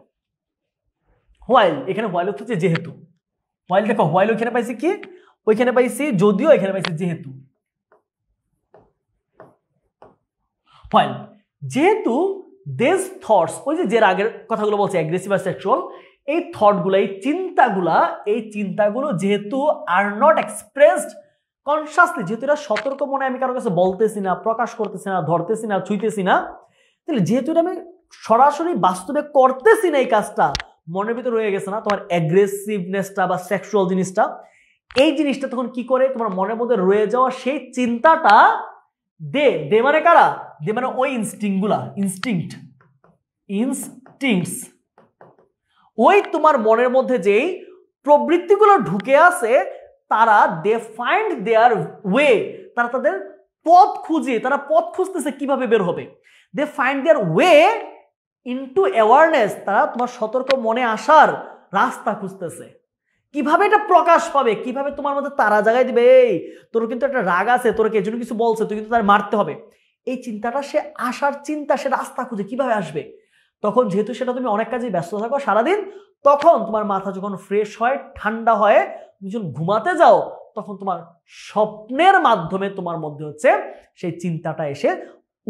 হোয়াইল, এখানে হোয়াইল হচ্ছে যেহেতু। হোয়াইল দেখো, হোয়াইল ওইখানে পাইছি কি, ওইখানে পাইছি যদিও, এখানে পাইছি যেহেতু। হোয়াইল যেহেতু দিস থটস, ওই যে আগের কথাগুলো বলছে অ্যাগ্রেসিভ আর সেক্সুয়াল, এই থটগুলো, এই চিন্তাগুলো যেহেতু আর নট এক্সপ্রেসড কনসাসলি, যেহেতু এটা সতর্ক মনে আমি কারো কাছে বলতেছি না, প্রকাশ করতেছি না, ধরতেছি না, ছুঁইতেছি না, তাহলে যেহেতু এটা আমি সরাসরি বাস্তবে করতেছি না, এই কাজটা মনের ভিতরে রয়ে গেছে না, তোমার অ্যাগ্রেসিভনেসটা বা সেক্সুয়াল জিনিসটা, এই জিনিসটা তখন কি করে, তোমার মনের মধ্যে রয়ে যাওয়া সেই চিন্তাটা দে মানে কারা, দে মানে ওই ইনস্টিংক্টস, ওই তোমার মনের মধ্যে যেই প্রবৃত্তিগুলো ঢুকে আছে, তারা দে ফাইন্ড দেয়ার ওয়ে, তারা তাদের পথ খুঁজে, তারা পথ খুঁজতেছে কিভাবে বের হবে। They find their way into awareness, তারা তোমার সতর্ক মনে আসার রাস্তা খুঁজতেছে। কিভাবে এটা প্রকাশ পাবে, কিভাবে তোমার মধ্যে তারা জাগাই দিবে, এই তোর কিন্তু একটা রাগ আছে, তোর এজন্য কিছু বলছে, তুই কিন্তু তার মারতে হবে, এই চিন্তাটা সে আসার চিন্তা, সে রাস্তা খুঁজে কিভাবে আসবে। তখন যেহেতু সেটা তুমি অনেক কাজে ব্যস্ত থাকো সারাদিন, তখন তোমার মাথা যখন ফ্রেশ হয়, ঠান্ডা হয়, তুমি যখন ঘুমাতে যাও, তখন তোমার স্বপ্নের মাধ্যমে তোমার মধ্যে হচ্ছে সেই চিন্তাটা এসে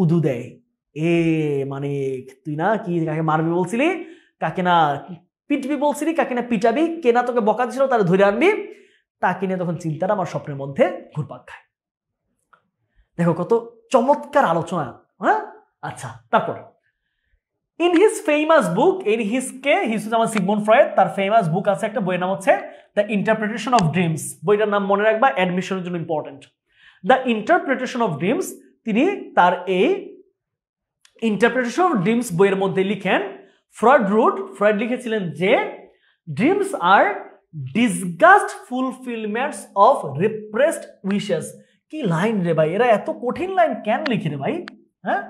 উদু দেয়। মানে তুই না কি কাকে মারবি বলছিলি, কাকে না পিটবি বলছিলি, কাকে না পিটাবি, কে না তোকে বকা দিছিল তারা ধরে আনবি, তাকে নিয়ে তখন চিন্তাটা আমার স্বপ্নের মধ্যে ঘুরপাক খায়। দেখো কত চমৎকার আলোচনা। হ্যাঁ, আচ্ছা, তারপর ইন হিজ ফেমাস বুক, আমার সিগমুন্ড ফ্রয়েড, তার ফেমাস বুক আছে একটা, বইয়ের নাম হচ্ছে দ্য ইন্টারপ্রিটেশন অফ ড্রিমস। বইটার নাম মনে রাখবা, অ্যাডমিশনের জন্য important. The interpretation of dreams, তিনি তার এই ইন্টারপ্রিটেশন অফ ড্রিমস বইয়ের মধ্যে লিখেন, ফ্রয়েড লিখেছিলেন যে dreams are disguised fulfillments of repressed wishes. কি লাইন রে ভাই, এরা এত কঠিন লাইন কেন লিখে রে ভাই? হ্যাঁ,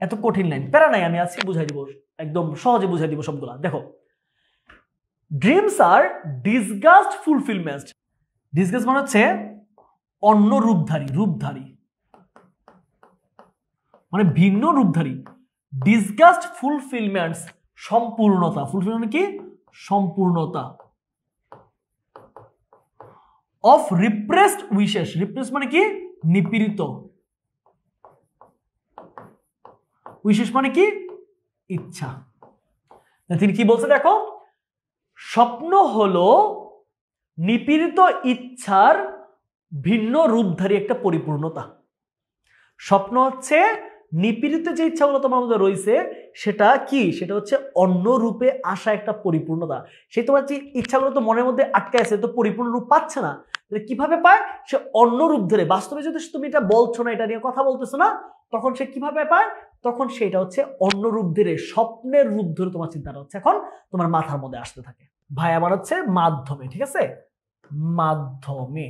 এত কঠিন লাইন, প্যারা নাই, আমি আজকে বুঝাই দিব, একদম সহজে বুঝাই দিব সবগুলা। দেখো, ড্রিমস আর ডিসগাস্ট ফুলফিলমেন্টস, ডিসগাস্ট মানে হচ্ছে অন্য রূপধারী মানে ভিন্ন রূপধারী, ডিসগাস্ট ফুলফিলমেন্টস সম্পূর্ণতা, ফুলফিলমেন্ট কি সম্পূর্ণতা, অফ রিপ্রেসড উইশেস, রিপ্রেস মানে কি নিপীড়িত, উইশেস মানে কি ইচ্ছা। তিনি কি বলছে দেখো, স্বপ্ন হলো নিপীড়িত ইচ্ছার ভিন্ন রূপধারী একটা পরিপূর্ণতা। স্বপ্ন হচ্ছে নিপীড়িত যে ইচ্ছাগুলো তোমার মধ্যে রয়েছে, সেটা কি, সেটা হচ্ছে অন্য রূপে আসা একটা পরিপূর্ণতা। সেই তোমার যে ইচ্ছাগুলো তো মনের মধ্যে আটকে আছে, তো পরিপূর্ণ রূপ পাচ্ছে না, কিভাবে পায়? সে অন্য রূপ ধরে, বাস্তবে যদি তুমি এটা বলছো না, এটা নিয়ে কথা বলতেছো না, তখন সে কিভাবে পায়? তখন সেটা হচ্ছে অন্য রূপ ধরে, স্বপ্নের রূপ ধরে তোমার চিন্তাটা হচ্ছে এখন তোমার মাথার মধ্যে আসতে থাকে। ভাই আমার হচ্ছে মাধ্যমে, ঠিক আছে, মাধ্যমে।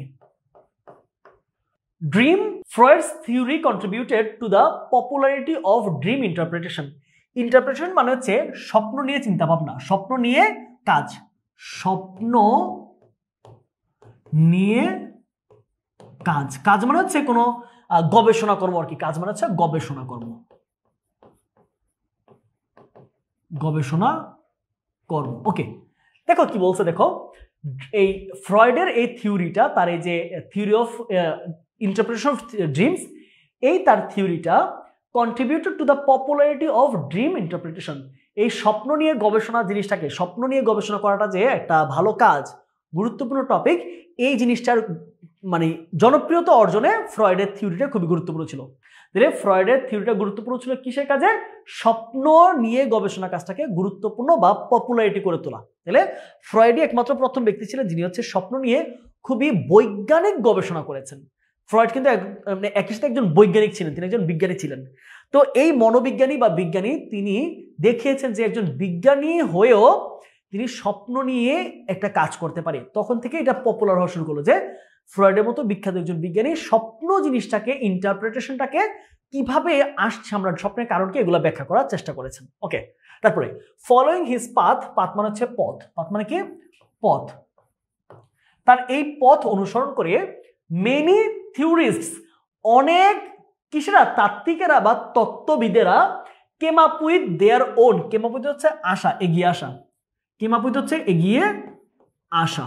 Dream, Freud's theory contributed to the popularity of dream interpretation. Interpretation মানে হচ্ছে স্বপ্ন নিয়ে চিন্তা ভাবনা, স্বপ্ন নিয়ে কাজ, স্বপ্ন নিয়ে কাজ মানে হচ্ছে কোনো গবেষণা কর্ম আর কি, কাজ মানে হচ্ছে গবেষণা কর্ম। ওকে, দেখো কি বলছে, দেখো এই ফ্রয়েডের এই থিওরিটা, তার এই যে theory of interpretation of dreams, এই তার থিওরিটা contributed to the popularity of dream interpretation. এই স্বপ্ন নিয়ে গবেষণা জিনিসটাকে, স্বপ্ন নিয়ে গবেষণা করাটা যে একটা ভালো কাজ, গুরুত্বপূর্ণ টপিক, এই জিনিসটার মানে জনপ্রিয়তা অর্জনে ফ্রয়েডের থিওরিটা খুবই গুরুত্বপূর্ণ ছিল। তাহলে ফ্রয়েডের থিওরিটা গুরুত্বপূর্ণ ছিল কিসের কাজে? স্বপ্ন নিয়ে গবেষণা কাজটাকে গুরুত্বপূর্ণ বা পপুলারিটি করে তোলা। তাহলে ফ্রয়েডই একমাত্র প্রথম ব্যক্তি ছিলেন যিনি হচ্ছে স্বপ্ন নিয়ে খুবই বৈজ্ঞানিক গবেষণা করেছেন। ফ্রয়েড কিন্তু একই সাথে একজন বৈজ্ঞানিক ছিলেন, তিনি একজন বিজ্ঞানী ছিলেন। তো এই মনোবিজ্ঞানী বা বিজ্ঞানী তিনি দেখিয়েছেন যে একজন বিজ্ঞানী হয়েও তিনি স্বপ্ন নিয়ে একটা কাজ করতে পারে। তখন থেকে এটা পপুলার হওয়া শুরু করলো যে ফ্রয়েডের মতো বিখ্যাত একজন বিজ্ঞানী স্বপ্ন জিনিসটাকে, ইন্টারপ্রিটেশনটাকে কিভাবে আসছে, আমরা স্বপ্নের কারণকে এগুলো ব্যাখ্যা করার চেষ্টা করেছেন। ওকে, তারপরে ফলোইং হিজ পাথ, পাথ মানে হচ্ছে পথ, পাথ মানে কি পথ, তার এই পথ অনুসরণ করে মেনি থিওরিস্টস, অনেক কিসেরা, তাত্ত্বিকেরা বা তত্ত্ববিদেরা came up with their own, came up with হচ্ছে আশা, এগিয়ে আসা, কেম আপ উইথ হচ্ছে এগিয়ে আসা।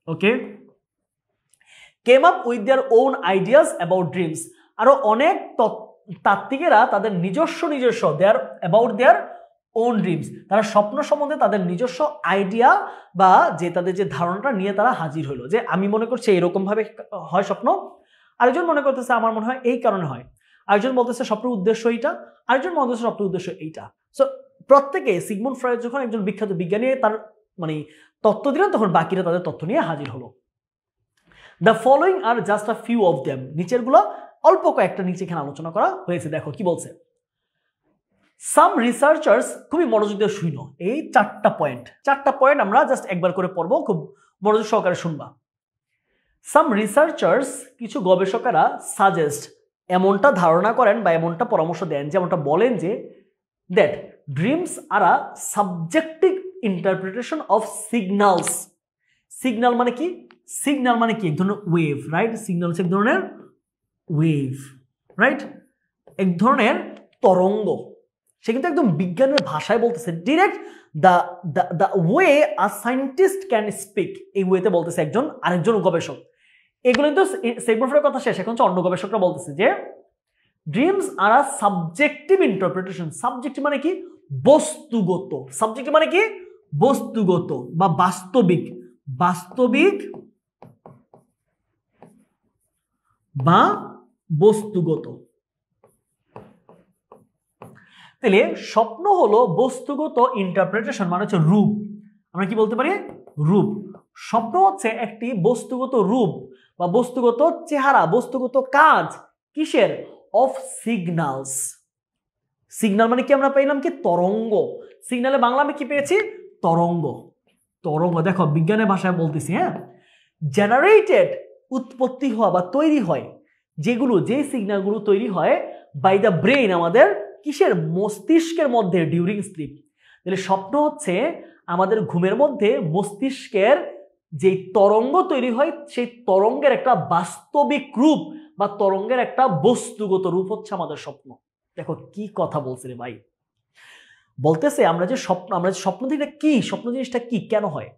Okay, came up with their own ideas about dreams, আরো অনেক তাত্ত্বিকেরা তাদের নিজস্ব their about their own dreams, তারা স্বপ্ন সম্বন্ধে তাদের নিজস্ব আইডিয়া বা যে তাদের যে ধারণাটা নিয়ে তারা হাজির হলো যে আমি মনে করছি এরকম ভাবে হয় স্বপ্ন, আরেকজন মনে করতেছে আমার মনে হয় এই কারণে হয়, আরেকজন বলতেছে স্বপ্নের উদ্দেশ্য এইটা, আরেকজন মনে করতেছে স্বপ্নের উদ্দেশ্য এইটা। সো প্রত্যেকে সিগমুন্ড ফ্রয়েড যখন একজন বিখ্যাত বিজ্ঞানী তার মানে তত্ত্ব দিলেন, তখন বাকিরা তাদের তথ্য নিয়ে হাজির হলো। The following R just a few of them, নিচের গুলো অল্প কয়েকটা নিচে এখানে আলোচনা করা হয়েছে। দেখো কি বলছে। সাম রিসার্চার্স, খুবই মনোযোগ দিয়ে শুনো এই চারটা পয়েন্ট আমরা জাস্ট একবার করে পড়বো, খুব মনোযোগ সহকারে শুনবা। সাম রিসার্চার্স, কিছু গবেষকেরা সাজেস্ট, এমনটা ধারণা করেন বা এমনটা পরামর্শ দেন, যেমনটা বলেন যে that dreams are a subjective interpretation of signals. Signal মানে কি? সিগন্যাল মানে কি? এক ধরনের ওয়েভ, রাইট? সিগন্যাল হচ্ছে এক ধরনের ওয়েভ, রাইট? এক ধরনের তরঙ্গ। সে কিন্তু একদম বিজ্ঞানের ভাষায় বলতেছে, direct the way a scientist can speak, এই ওয়েতে বলতেছে একজন আরেকজন গবেষক। এগুলো কিন্তু সিগমুন্ড ফ্রয়েডের কথা শেষ, এখন অন্য গবেষকরা বলতেছে যে dreams are a subjective interpretation. Subjective মানে কি? বস্তুগত। সাবজেক্টিভ মানে কি? বস্তুগত বা বাস্তবিক, বাস্তবিক বা বস্তুগত। তাহলে স্বপ্ন হলো বস্তুগত ইন্টারপ্রিটেশন, মানে হচ্ছে রূপ। আমরা কি বলতে পারি? রূপ। স্বপ্ন হচ্ছে একটি বস্তুগত রূপ বা বস্তুগত চেহারা, বস্তুগত কাজ। কিসের? Of signals. সিগন্যাল মানে কি? আমরা পেলাম কি? তরঙ্গ। সিগন্যালে বাংলা আমি কি পেয়েছি? তরঙ্গ। তরঙ্গ দেখো বিজ্ঞানের ভাষায় বলতেছি, হ্যাঁ। জেনারেটেড, উৎপত্তি হওয়া বা তৈরি হয়, যেগুলো, যে সিগন্যালগুলো তৈরি হয় বাই দ্য ব্রেইন, আমাদের কিসের? মস্তিষ্কের মধ্যে, ডিউরিং স্লিপ। তাহলে স্বপ্ন হচ্ছে আমাদের ঘুমের মধ্যে মস্তিষ্কের যে তরঙ্গ তৈরি হয়, সেই তরঙ্গের একটা বাস্তবিক রূপ বা তরঙ্গের একটা বস্তুগত রূপ হচ্ছে আমাদের স্বপ্ন। দেখো কি কথা বলছে রে ভাই। বলতেছে আমরা যে স্বপ্ন থেকে কি, স্বপ্ন জিনিসটা কি, কেন হয়?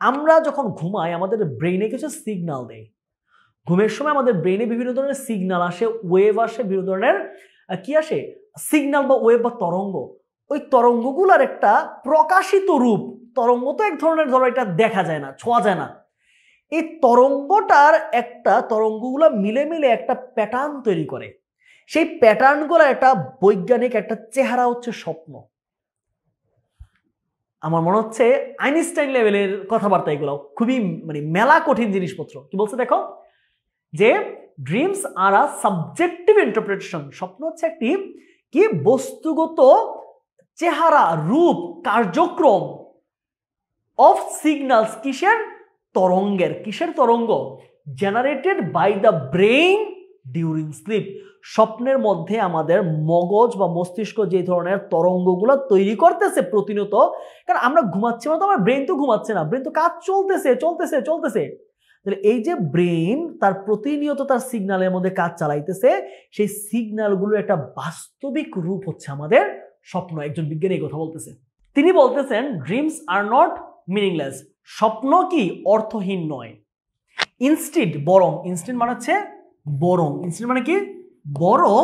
আমরা যখন ঘুমাই আমাদের ব্রেইনে কিছু সিগন্যাল দেয়। ঘুমের সময় আমাদের ব্রেইনে বিভিন্ন ধরনের সিগন্যাল আসে, ওয়েভ আসে, বিভিন্ন ধরনের কি আসে? সিগন্যাল বা ওয়েভ বা তরঙ্গ। ওই তরঙ্গগুলোর একটা প্রকাশিত রূপ। তরঙ্গ তো এক ধরনের, ধরো এটা দেখা যায় না, ছোঁয়া যায় না। এই তরঙ্গগুলো মিলে মিলে একটা প্যাটার্ন তৈরি করে। সেই প্যাটার্নগুলো একটা বৈজ্ঞানিক একটা চেহারা হচ্ছে স্বপ্ন। আমার মনে হচ্ছে আইনস্টাইন লেভেলের কথাবার্তা এগুলো, খুবই মানে মেলা কঠিন জিনিসপত্র। কি বলছে দেখো, যে dreams are a subjective interpretation. স্বপ্ন হচ্ছে একটি কি? বস্তুগত চেহারা, রূপ, কার্যক্রম অফ সিগন্যালস। কিসের? তরঙ্গের। কিসের তরঙ্গ? Generated by the brain during sleep. স্বপ্নের মধ্যে আমাদের মগজ বা মস্তিষ্ক যে ধরনের তরঙ্গগুলো তৈরি করতেছে প্রতিনিয়ত, কারণ আমরা ঘুমাচ্ছি না তো, আমার ব্রেন তো ঘুমাচ্ছে না, ব্রেন তো কাজ চলতেছে চলতেছে চলতেছে। তাহলে এই যে ব্রেন তার প্রতিনিয়ত তার সিগন্যালের মধ্যে কাজ চালাইতেছে, সেই সিগন্যালগুলো একটা বাস্তবিক রূপ হচ্ছে আমাদের স্বপ্ন। একজন বিজ্ঞানী এই কথা বলতেছে। তিনি বলতেছেন ড্রিমস আর নট মিনিংলেস। স্বপ্ন কি? অর্থহীন নয়। ইনস্টিড, বরং, ইনস্টিড মানে হচ্ছে বরং, ইনস্টিড মানে কি? বরং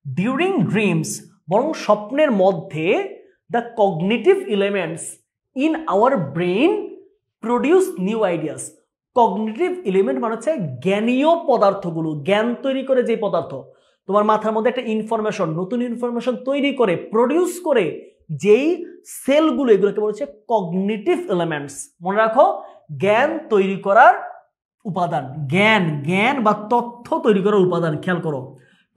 ডিউরিং ড্রিমস, বরং স্বপ্নের মধ্যে the cognitive elements in our brain produce new ideas. Cognitive element মানে হচ্ছে জ্ঞানীয় পদার্থগুলো, জ্ঞান তৈরি করে যে পদার্থ, তোমার মাথার মধ্যে একটা ইনফরমেশন, নতুন ইনফরমেশন তৈরি করে, প্রডিউস করে যেই সেলগুলো, এগুলোকে বলছে কগনিটিভ এলিমেন্টস। মনে রাখো, জ্ঞান তৈরি করার উপাদান, জ্ঞান বা তথ্য তৈরি করার উপাদান। খেয়াল করো,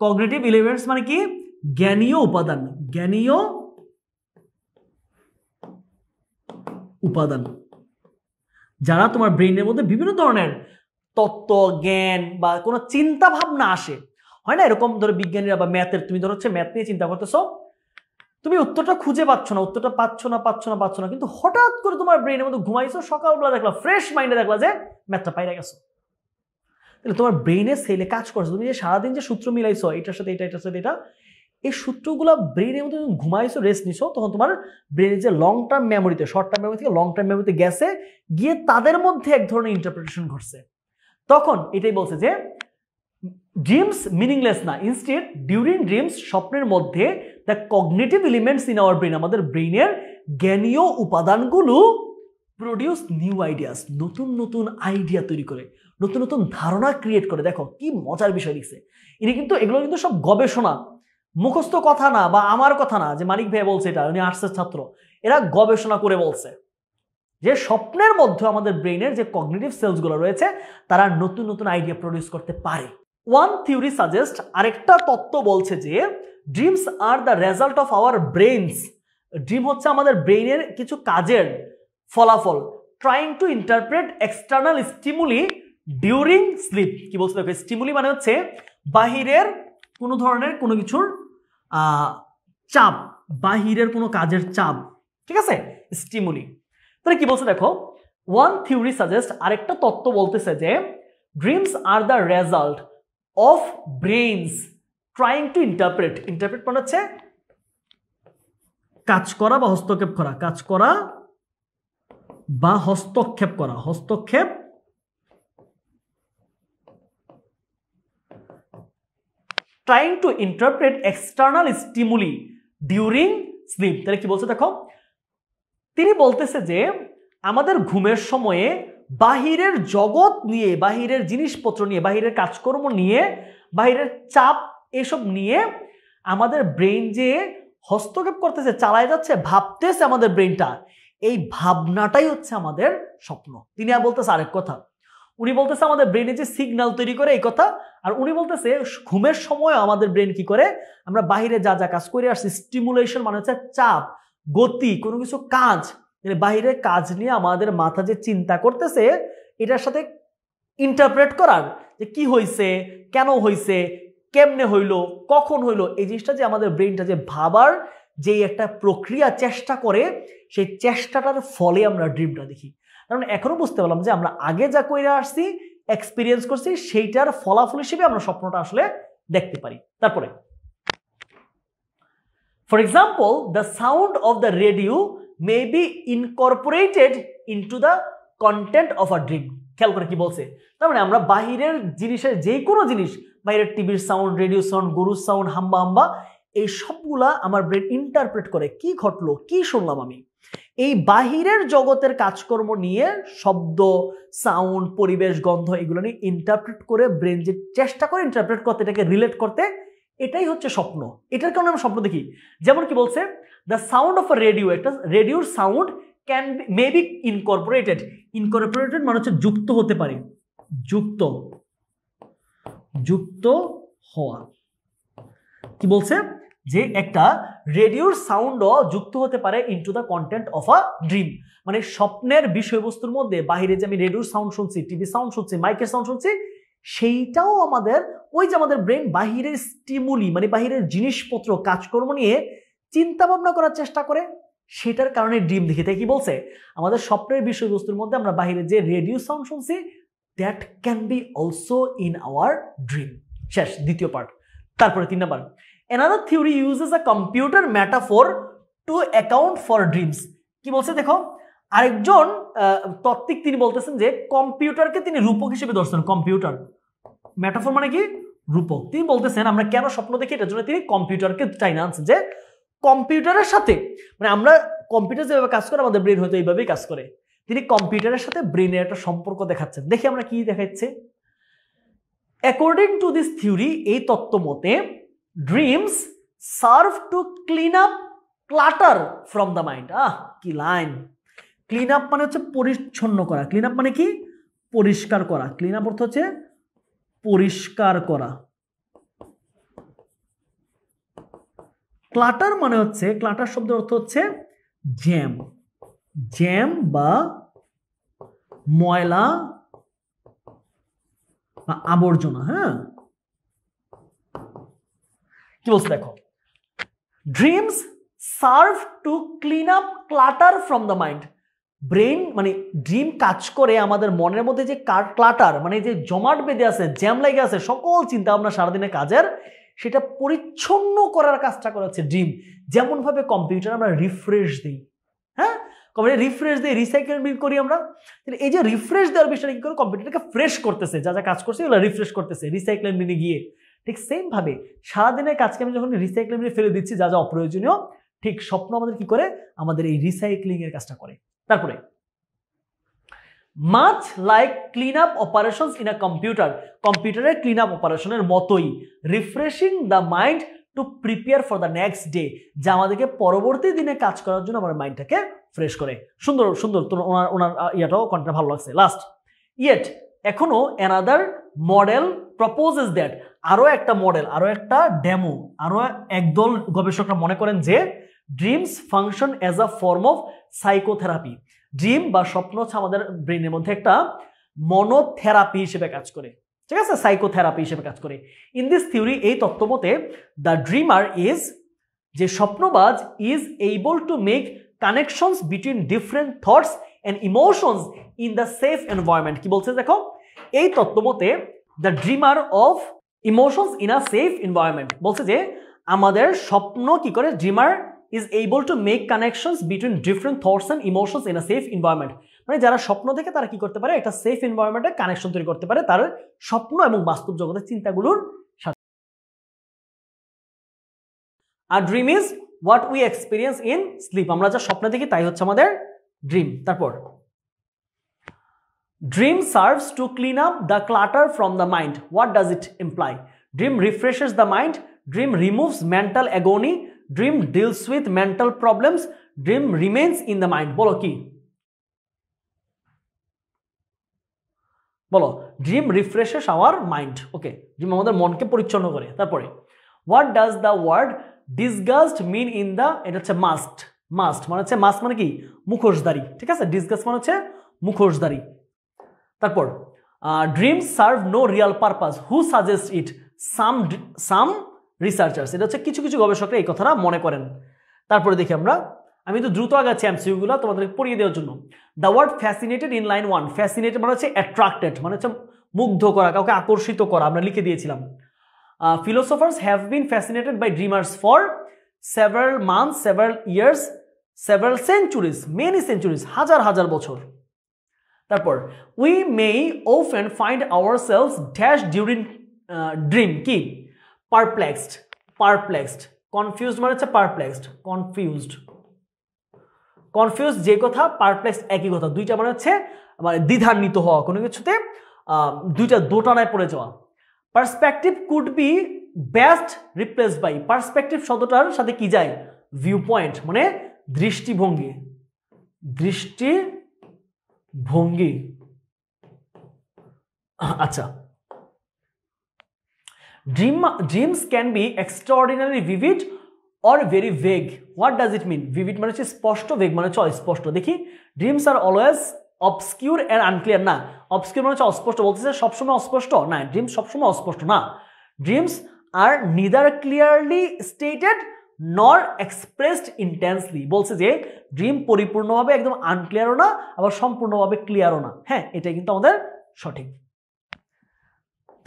কগনিটিভ এলিমেন্টস মানে কি? জ্ঞানীয় উপাদান, জ্ঞানীয় উপাদান যারা তোমার ব্রেইনের মধ্যে বিভিন্ন ধরনের তত্ত্ব জ্ঞান বা কোনো চিন্তা ভাবনা আসে, হয় না এরকম ধরো বিজ্ঞানীরা বা ম্যাথের, তুমি ধরো হচ্ছে ম্যাথ নিয়ে চিন্তা করতেছো, তুমি উত্তরটা খুঁজে পাচ্ছ না, উত্তরটা পাচ্ছ না, কিন্তু হঠাৎ করে তোমার ব্রেইনের মধ্যে ঘুমাইছো, সকালবেলা দেখলা ফ্রেশ মাইন্ডে দেখলা যে ম্যাথটা পাইরা গেছো। তাহলে তোমার ব্রেইনের সেলে কাজ করছে, তুমি যে সারাদিন যে সূত্র মিলাইছো এটার সাথে এটা, এটার সাথে এটা, এই সূত্রগুলো ব্রেইনের মধ্যে ঘুমাইছো, রেস্ট নিছো, তখন তোমার ব্রেইনের যে লং টার্ম মেমোরিতে, শর্ট টার্ম মেমোরি থেকে লং টার্ম মেমোরিতে গেছে, গিয়ে তাদের মধ্যে এক ধরনের ইন্টারপ্রিটেশন ঘটছে। তখন এটাই বলছে যে ড্রিমস মিনিংলেস না, ইনস্টেড ডিউরিং ড্রিমস, স্বপ্নের মধ্যে the cognitive elements in our brain, আমাদের ব্রেইনের জ্ঞানীয় উপাদানগুলো প্রডিউস নিউ আইডিয়াস, নতুন নতুন আইডিয়া তৈরি করে, নতুন নতুন ধারণা ক্রিয়েট করে। দেখো কি মজার বিষয় লিখছে। এগুলো কিন্তু সব গবেষণা, মুখস্থ কথা না বা আমার কথা না যে মানিক ভাই বলছে, এটা উনি আর্টসের ছাত্র, এরা গবেষণা করে বলছে যে স্বপ্নের মধ্যে আমাদের ব্রেইনের যে কগনিটিভ সেলসগুলো রয়েছে তারা নতুন নতুন আইডিয়া প্রডিউস করতে পারে। ওয়ান থিওরি সাজেস্ট, আরেকটা তত্ত্ব বলছে যে dreams are the result of our brains, dream হচ্ছে আমাদের ব্রেইনের কিছু কাজের ফলাফল, trying to interpret external stimuli during slip. কি বলছে দেখো, স্টিমুলি মানে হচ্ছে বাহিরের কোনো ধরনের কোনো কিছুর চাপ, বাহিরের কোনো কাজের চাপ, ঠিক আছে, স্টিমুলি। তাহলে কি বলছে দেখো, ওয়ান থিওরি সাজেস্ট, আরেকটা তত্ত্ব বলতেছে যে dreams are the result of brains trying to interpret, interpret মানে হচ্ছে কাজ করা বা হস্তক্ষেপ করা, কাজ করা বা হস্তক্ষেপ করা, হস্তক্ষেপ trying to interpret external stimuli during slip. তাহলে কি বলছে দেখো, তিনি বলতেছে যে আমাদের ঘুমের সময়ে বাহিরের জগৎ নিয়ে, বাহিরের জিনিসপত্র নিয়ে, বাহিরের কাজকর্ম নিয়ে, বাহিরের চাপ এসব নিয়ে আমাদের ব্রেইন যে হস্তক্ষেপ করতেছে, চালায় যাচ্ছে, ভাবতেছে আমাদের ব্রেইনটা, এই ভাবনাটাই হচ্ছে আমাদের স্বপ্ন। তিনি আর বলতেছে আরেক কথা, উনি বলতেছে আমাদের ব্রেইনে যে সিগন্যাল তৈরি করে এই কথা, আর উনি বলতেছে ঘুমের সময় আমাদের ব্রেইন কি করে, আমরা বাহিরে যা যা কাজ করে আসছি, স্টিমুলেশন মানে হচ্ছে চাপ, গতি, কোনো কিছু কাজ, বাহিরের কাজ নিয়ে আমাদের মাথা যে চিন্তা করতেছে, এটার সাথে ইন্টারপ্রেট করার যে কি হয়েছে, কেন হয়েছে, কেমনে হইলো, কখন হইলো, এই জিনিসটা যে আমাদের ব্রেইনটা যে ভাবার যে একটা প্রক্রিয়া চেষ্টা করে, সেই চেষ্টাটার ফলে আমরা ড্রিমটা দেখি। কারণ এখনো বুঝতে পারলাম যে আমরা আগে যা করে আসছি, এক্সপিরিয়েন্স করছি, সেইটার ফলাফল হিসেবে আমরা স্বপ্নটা আসলে দেখতে পারি। তারপরে for example, the sound of the radio may be Incorporated into the content of a dream. খেয়াল করে কি বলছে, তার মানে আমরা বাহিরের জিনিসের যে কোনো জিনিস, বাইরের টিভির সাউন্ড, রেডিও সাউন্ড, গরুর সাউন্ড, হাম্বা হাম্বা, এই সবগুলা আমার ব্রেন ইন্টারপ্রেট করে, কি ঘটলো, কি শুনলাম আমি, এই বাহিরের জগতের কাজকর্ম নিয়ে শব্দ, সাউন্ড, পরিবেশ, গন্ধ, এগুলো নিয়ে ইন্টারপ্রেট করে ব্রেন যে চেষ্টা করে ইন্টারপ্রেট করতে, এটাকে রিলেট করতে, এটাই হচ্ছে স্বপ্ন। এটার কারণে আমরা স্বপ্ন দেখি। যেমন কি বলছে, the sound of a radio, একটা রেডিওর sound can may be Incorporated, Incorporated মানে হচ্ছে যুক্ত হতে পারে, যুক্ত হওয়া। কি বলছে যে একটা রেডিওর সাউন্ডও যুক্ত হতে পারে into the content of a dream, মানে স্বপ্নের বিষয়বস্তুর মধ্যে বাহিরে যে আমি রেডিওর সাউন্ড শুনছি, টিভি সাউন্ড শুনছি, মাইকের সাউন্ড শুনছি, সেইটাও আমাদের ওই যে আমাদের ব্রেন বাহিরের স্টিমুলি মানে বাহিরের জিনিসপত্র, কাজকর্ম নিয়ে চিন্তা ভাবনা করার চেষ্টা করে, সেটার কারণে ড্রিম দেখি। তাই কি বলছে, আমাদের স্বপ্নের বিষয়বস্তুর মধ্যে আমরা বাহিরে যে রেডিও সাউন্ড শুনছি, that can be also in our dream. শেষ, দ্বিতীয় পার্ট। তারপরে 3 number, another theory uses a computer metaphor to account for dreams। কি বলছে দেখো, আরেকজন তাত্ত্বিক তিনি বলতেছেন যে কম্পিউটারকে তিনি রূপক হিসেবে ধরছেন। কম্পিউটার, মেটাফর মানে কি, রূপক। তিনি বলতেছেন আমরা কেন স্বপ্ন দেখি, এটার জন্য তিনি কম্পিউটারকে চাইনা আনছেন, যে কম্পিউটারের সাথে, মানে আমরা কম্পিউটার যেভাবে কাজ করে আমাদের ব্রেন হয়তো এইভাবেই কাজ করে, তিনি কম্পিউটারের সাথে ব্রেনের একটা সম্পর্ক দেখাচ্ছেন। দেখি আমরা কি দেখাচ্ছে। অ্যাকর্ডিং টু দিস থিওরি, এই তত্ত্ব মতে, dreams serve two clean up clutter from the mind. কি লাইন! ক্লিন আপ মানে হচ্ছে পরিচ্ছন্ন করা। ক্লিন আপ মানে কি, পরিষ্কার করা। ক্লিন আপ অর্থ হচ্ছে পরিষ্কার করা। ক্লাটার মানে হচ্ছে, ক্লাটার শব্দের অর্থ হচ্ছে জ্যাম, জ্যাম বা ময়লা বা আবর্জনা। হ্যাঁ, কি বলছে দেখো, dreams serve two clean up clutter from the mind. Brain মানে ড্রিম কাজ করে আমাদের মনের মধ্যে যে ক্লাটার মানে যে জমাট বেঁধে আছে, জ্যাম লেগে আছে সকল চিন্তা ভাবনা সারাদিনের কাজের, সেটা পরিচ্ছন্ন করার কাজটা করা হচ্ছে ড্রিম। যেমন ভাবে কম্পিউটার আমরা রিফ্রেশ দিই, হ্যাঁ কম্পিউটার রিফ্রেশ দিয়ে রিসাইকেল করি আমরা, এই যে রিফ্রেশ দেওয়ার বিষয়টা কি করে কম্পিউটারকে ফ্রেশ করতেছে, যা যা কাজ করছে এগুলো রিফ্রেশ করতেছে রিসাইকেল বিনে গিয়ে। ঠিক সেম ভাবে সারাদিনের কাজকে আমি যখন রিসাইকেল বিনে ফেলে দিচ্ছি যা যা অপ্রয়োজনীয়, ঠিক স্বপ্ন আমাদের কি করে, আমাদের এই রিসাইক্লিং এর কাজটা করে। তারপরে much like clean up operations in a computer, কম্পিউটারের ক্লিন আপ অপারেশনের মতোই refreshing the mind to prepare for the next day, যা আমাদেরকে পরবর্তী দিনে কাজ করার জন্য আমার মাইন্ডটাকে ফ্রেশ করে। সুন্দর সুন্দর, ওনার ইয়াটাও কন্টেন্ট ভালো লাগছে। লাস্ট, ইয়েট এখনো অ্যানাদার মডেল প্রপোজেস দ্যাট, আরো একটা মডেল, আরো একটা ডেমো, আরো একদল গবেষকরা মনে করেন যে dreams function as a form of psychotherapy. Dream বা স্বপ্ন হচ্ছে আমাদের ব্রেনের মধ্যে একটা মনোথেরাপি হিসেবে কাজ করে, ঠিক আছে, সাইকোথেরাপি হিসেবে কাজ করে। ইন দিস থিওরি, এই তত্ত্ব মতে দ্য ড্রিমার ইজ, যে স্বপ্নবাজ is able to make connections between different thoughts and emotions in the safe environment. কি বলছে দেখো, এই তত্ত্ব মতে the dreamer of emotions in a safe environment, বলছে যে আমাদের স্বপ্ন কি করে, dreamer is able to make connections between different thoughts and emotions in a safe environment, মানে যারা স্বপ্ন দেখে তারা কি করতে পারে, একটা সেফ এনভায়রনমেন্টে কানেকশন তৈরি করতে পারে তার স্বপ্ন এবং বাস্তব জগতের চিন্তাগুলোর সাথে। আর dream is what we experience in sleep, আমরা যা স্বপ্ন দেখি তাই হচ্ছে আমাদের ড্রিম। তারপর dream serves to clean up the clutter from the mind, what does it imply? Dream refreshes the mind, dream removes mental agony, dream deals with mental problems, dream remains in the mind. বলো কি, বলো। Dream refreshes our mind, okay, dream আমাদের মনকে পরিচ্ছন্ন করে। তারপরে what does the word disgust mean in the, এটা হচ্ছে মাস্ট, মাস্ট মানে হচ্ছে, মাস্ট মানে কি, মুখোশধারী, ঠিক আছে, ডিসগাস্ট মানে হচ্ছে মুখোশধারী। তারপর dreams serve no real purpose, who suggest it? Some researchers, এটা হচ্ছে কিছু কিছু গবেষকরা এই কথাটা মনে করেন। তারপরে দেখি আমরা, আমি তো দ্রুত আগাচ্ছি এমসিকিউ গুলো তোমাদের পড়িয়ে দেওয়ার জন্য। The word fascinated in line 1, fascinated মানে হচ্ছে অ্যাট্রাক্টেড, মানে হচ্ছে মুগ্ধ করা, কাউকে আকর্ষিত করা, আমরা লিখে দিয়েছিলাম। philosophers have been fascinated by dreamers for several months, several years, several centuries, many centuries, হাজার হাজার বছর। তারপর we may often find ourselves dashed during dream, কি, perplexed, perplexed, confused মানে হচ্ছে perplexed, confused, confused যে কথা, perplexed একই কথা, দুইটা মানে হচ্ছে মানে দ্বিধান্বিত হওয়া, কোনো কিছুতে দুইটা দোটানায় পড়ে যাওয়া। Perspective could be best replaced by, perspective শব্দটার সাথে কি যায়, ভিউ পয়েন্ট মানে দৃষ্টিভঙ্গি, দৃষ্টিভঙ্গি। আচ্ছা, dreams can be extraordinarily vivid or very vague. What does it mean? Vivid মানে হচ্ছে স্পষ্ট, vague মানে হচ্ছে অস্পষ্ট। দেখি, dreams are always obscure and unclear, না, obscure মানে হচ্ছে অস্পষ্ট, বলতেছে সবসময় অস্পষ্ট না, ড্রিমস সবসময় অস্পষ্ট না। ড্রিমস আর neither clearly stated nor expressed intensely, বলছে যে ড্রিম পরিপূর্ণভাবে একদম আনক্লিয়ারও না, আবার সম্পূর্ণভাবে ক্লিয়ারও না। হ্যাঁ, এটাই কিন্তু আমাদের সঠিক।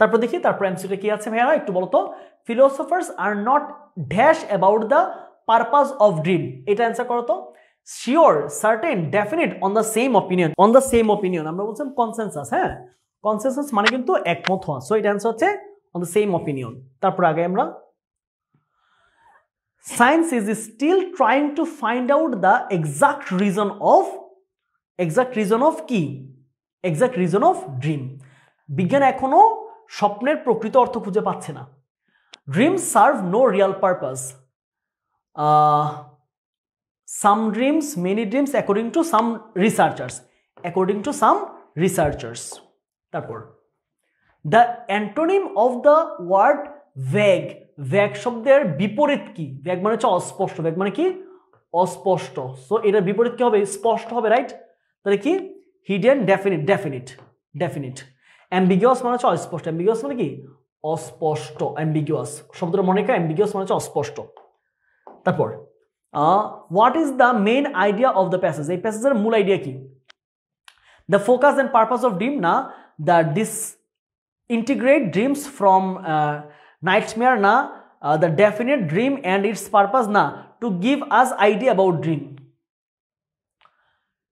তারপর দেখি, তারপর এমসিকিউটা কি আছে ভাইয়া একটু বলো তো। Philosophers are not dash about the purpose of dream, এটা অ্যান্সার করো তো। Sure, certain, definite, on the same opinion, on the same opinion, আমরা বলছিলাম কনসেনসাস। হ্যাঁ, কনসেনসাস মানে কিন্তু একমত হওয়া, সো এটা অ্যান্সার হচ্ছে অন দ্য সেম অপিনিয়ন। তারপর আগে আমরা, science is still trying to find out the exact reason of কি, এক্সাক্ট রিজন অফ ড্রিম। বিজ্ঞান এখনো স্বপ্নের প্রকৃত অর্থ খুঁজে পাচ্ছে না। Dreams serve no real purpose, some dreams, many dreams, according to some researchers, তারপর the antonym of the word vague, vague শব্দের বিপরীত কি? ভ্যাগ মানে হচ্ছে অস্পষ্ট, ভ্যাগ মানে কি? অস্পষ্ট। সো এটার বিপরীত কি হবে? স্পষ্ট হবে, রাইট? তাহলে কি? Hidden, definite, definite, definite. Ambiguous মানে হচ্ছে অস্পষ্ট, অ্যাম্বিগুয়াস মানে কি? অস্পষ্ট, অ্যাম্বিগুয়াস শব্দটা মনে রাখা, অ্যাম্বিগুয়াস মানে হচ্ছে অস্পষ্ট। তারপর what is the main idea of the passage? এই প্যাসেজের মূল আইডিয়া কি? The focus and purpose of dream, না the disintegrate dreams from nightmare, na the definite dream and its purpose, na to give us idea about dream,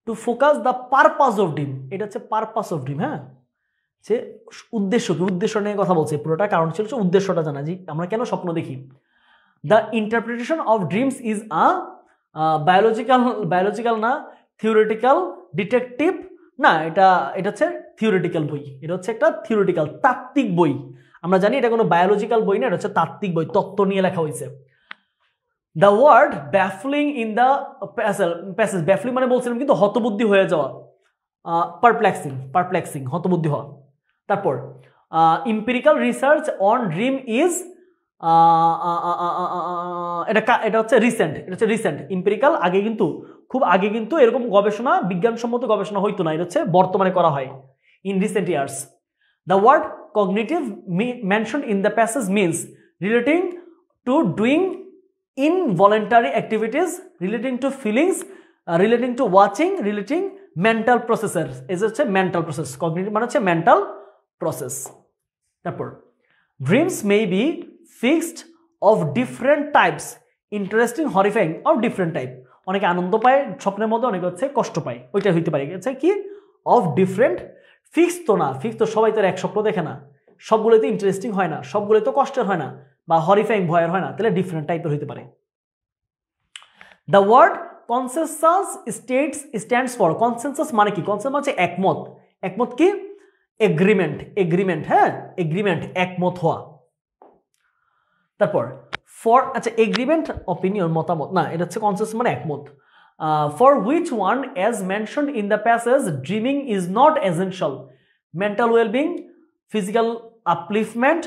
to focus the purpose of dream, এটা হচ্ছে purpose of dream। হ্যাঁ, যে উদ্দেশ্য কি, উদ্দেশ্য নিয়ে কথা বলছে পুরোটা, কারণ ছিল উদ্দেশ্যটা জানা যে আমরা কেন স্বপ্ন দেখি। the interpretation of dreams is a biological না theoretical detective, না এটা হচ্ছে থিওরিটিক্যাল বই, এটা হচ্ছে একটা থিওরিটিক্যাল তাত্ত্বিক বই। আমরা জানি এটা কোনো বায়োলজিক্যাল বই না, এটা হচ্ছে তাত্ত্বিক বই, তত্ত্ব নিয়ে লেখা হয়েছে। The word baffling in the passage, baffling মানে বলছিলাম কিন্তু হতবুদ্ধি হয়ে যাওয়া, পারপ্লেক্সিং, পারপ্লেক্সিং হতবুদ্ধি হওয়া। তারপর empirical research on dream is, এটা হচ্ছে রিসেন্ট, এটা হচ্ছে রিসেন্ট। এম্পিরিক্যাল আগে কিন্তু, খুব আগে কিন্তু এরকম গবেষণা, বিজ্ঞানসম্মত গবেষণা হইতো না, এটা হচ্ছে বর্তমানে করা হয়, in recent years. The word cognitive mention in the passage means relating to doing involuntary activities, relating to feelings, relating to watching, relating mental প্রসেসের, এই হচ্ছে মেন্টাল প্রসেস। কগনিটিভ মানে হচ্ছে মেন্টাল প্রসেস। তারপর dreams may be fixed of different types, interesting, horrifying of different type. অনেকে আনন্দ পায় স্বপ্নের মধ্যে, অনেকে হচ্ছে কষ্ট পায়, ওইটা হইতে পারে হচ্ছে কি অফ ডিফারেন্ট। ফিক্স তো না, ফিক্স তো সবাই তো এক স্বপ্ন দেখে না, সবগুলোতে ইন্টারেস্টিং হয় না, সবগুলো তো কষ্টের হয় না, বা হরিফাইং ভয়ের হয় না, তাহলে ডিফারেন্ট টাইপের হইতে পারে। The word consensus stands for, consensus মানে কি? কনসেনসাস মানে হচ্ছে একমত, একমত কি? এগ্রিমেন্ট, এগ্রিমেন্ট, হ্যাঁ এগ্রিমেন্ট, একমত হওয়া। তারপর ফর, আচ্ছা এগ্রিমেন্ট অপিনিয়ন, মতামত না, এটা হচ্ছে কনসেন্সাস মানে একমত। For which one as mentioned in the passage dreaming is not essential, mental wellbeing, physical upliftment,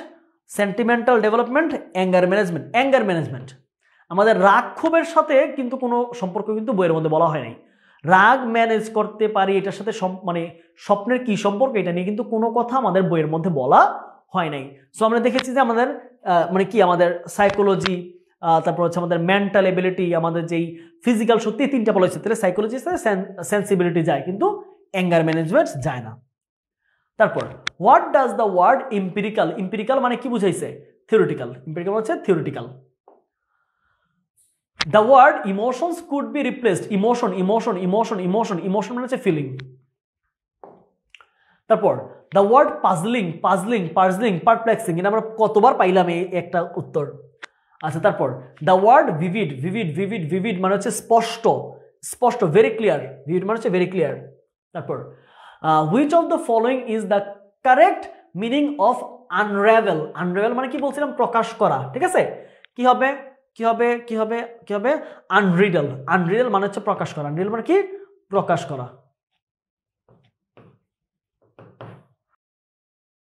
sentimental development, anger management. Anger management আমাদের রাগ ক্ষোভের সাথে কিন্তু কোনো সম্পর্ক কিন্তু বইয়ের মধ্যে বলা হয় নাই। রাগ ম্যানেজ করতে পারি, এটার সাথে মানে স্বপ্নের কি সম্পর্ক এটা নিয়ে কিন্তু কোনো কথা আমাদের বইয়ের মধ্যে বলা হয় নাই। সো আমরা দেখেছি যে আমাদের মানে কি, আমাদের সাইকোলজি, তারপর হচ্ছে আমাদের মেন্টাল এবিলিটি, আমাদের যেই ফিজিক্যাল শক্তি, তিনটা বলা হয়েছে, তাহলে সাইকোলজি সেন্সিবিলিটি যায়, কিন্তু অ্যাঙ্গার ম্যানেজমেন্ট যায় না। তারপর what does the word empirical, empirical মানে কি বুঝাইছে? থিওরিটিক্যাল, এম্পিরিক্যাল হচ্ছে theoretical. The word emotions could be replaced, emotion, emotion, emotion, emotion, emotion মানে হচ্ছে ফিলিং। তারপর the word puzzling, puzzling, puzzling, perplexing, এটা আমরা কতবার পাইলাম এই একটা উত্তর। আচ্ছা তারপর the word vivid, vivid, vivid, vivid মানে হচ্ছে স্পষ্ট, স্পষ্ট, ভেরি ক্লিয়ার, ভিভিড মানে হচ্ছে ভেরি ক্লিয়ার। তারপর which of the following is the correct meaning of আনরাভেল, আনরাভেল মানে কি বলছিলাম? প্রকাশ করা, ঠিক আছে? কি হবে, কি হবে, কি হবে, কি হবে? আনরিডল, আনরিডল মানে হচ্ছে প্রকাশ করা, আনরিডল মানে কি? প্রকাশ করা।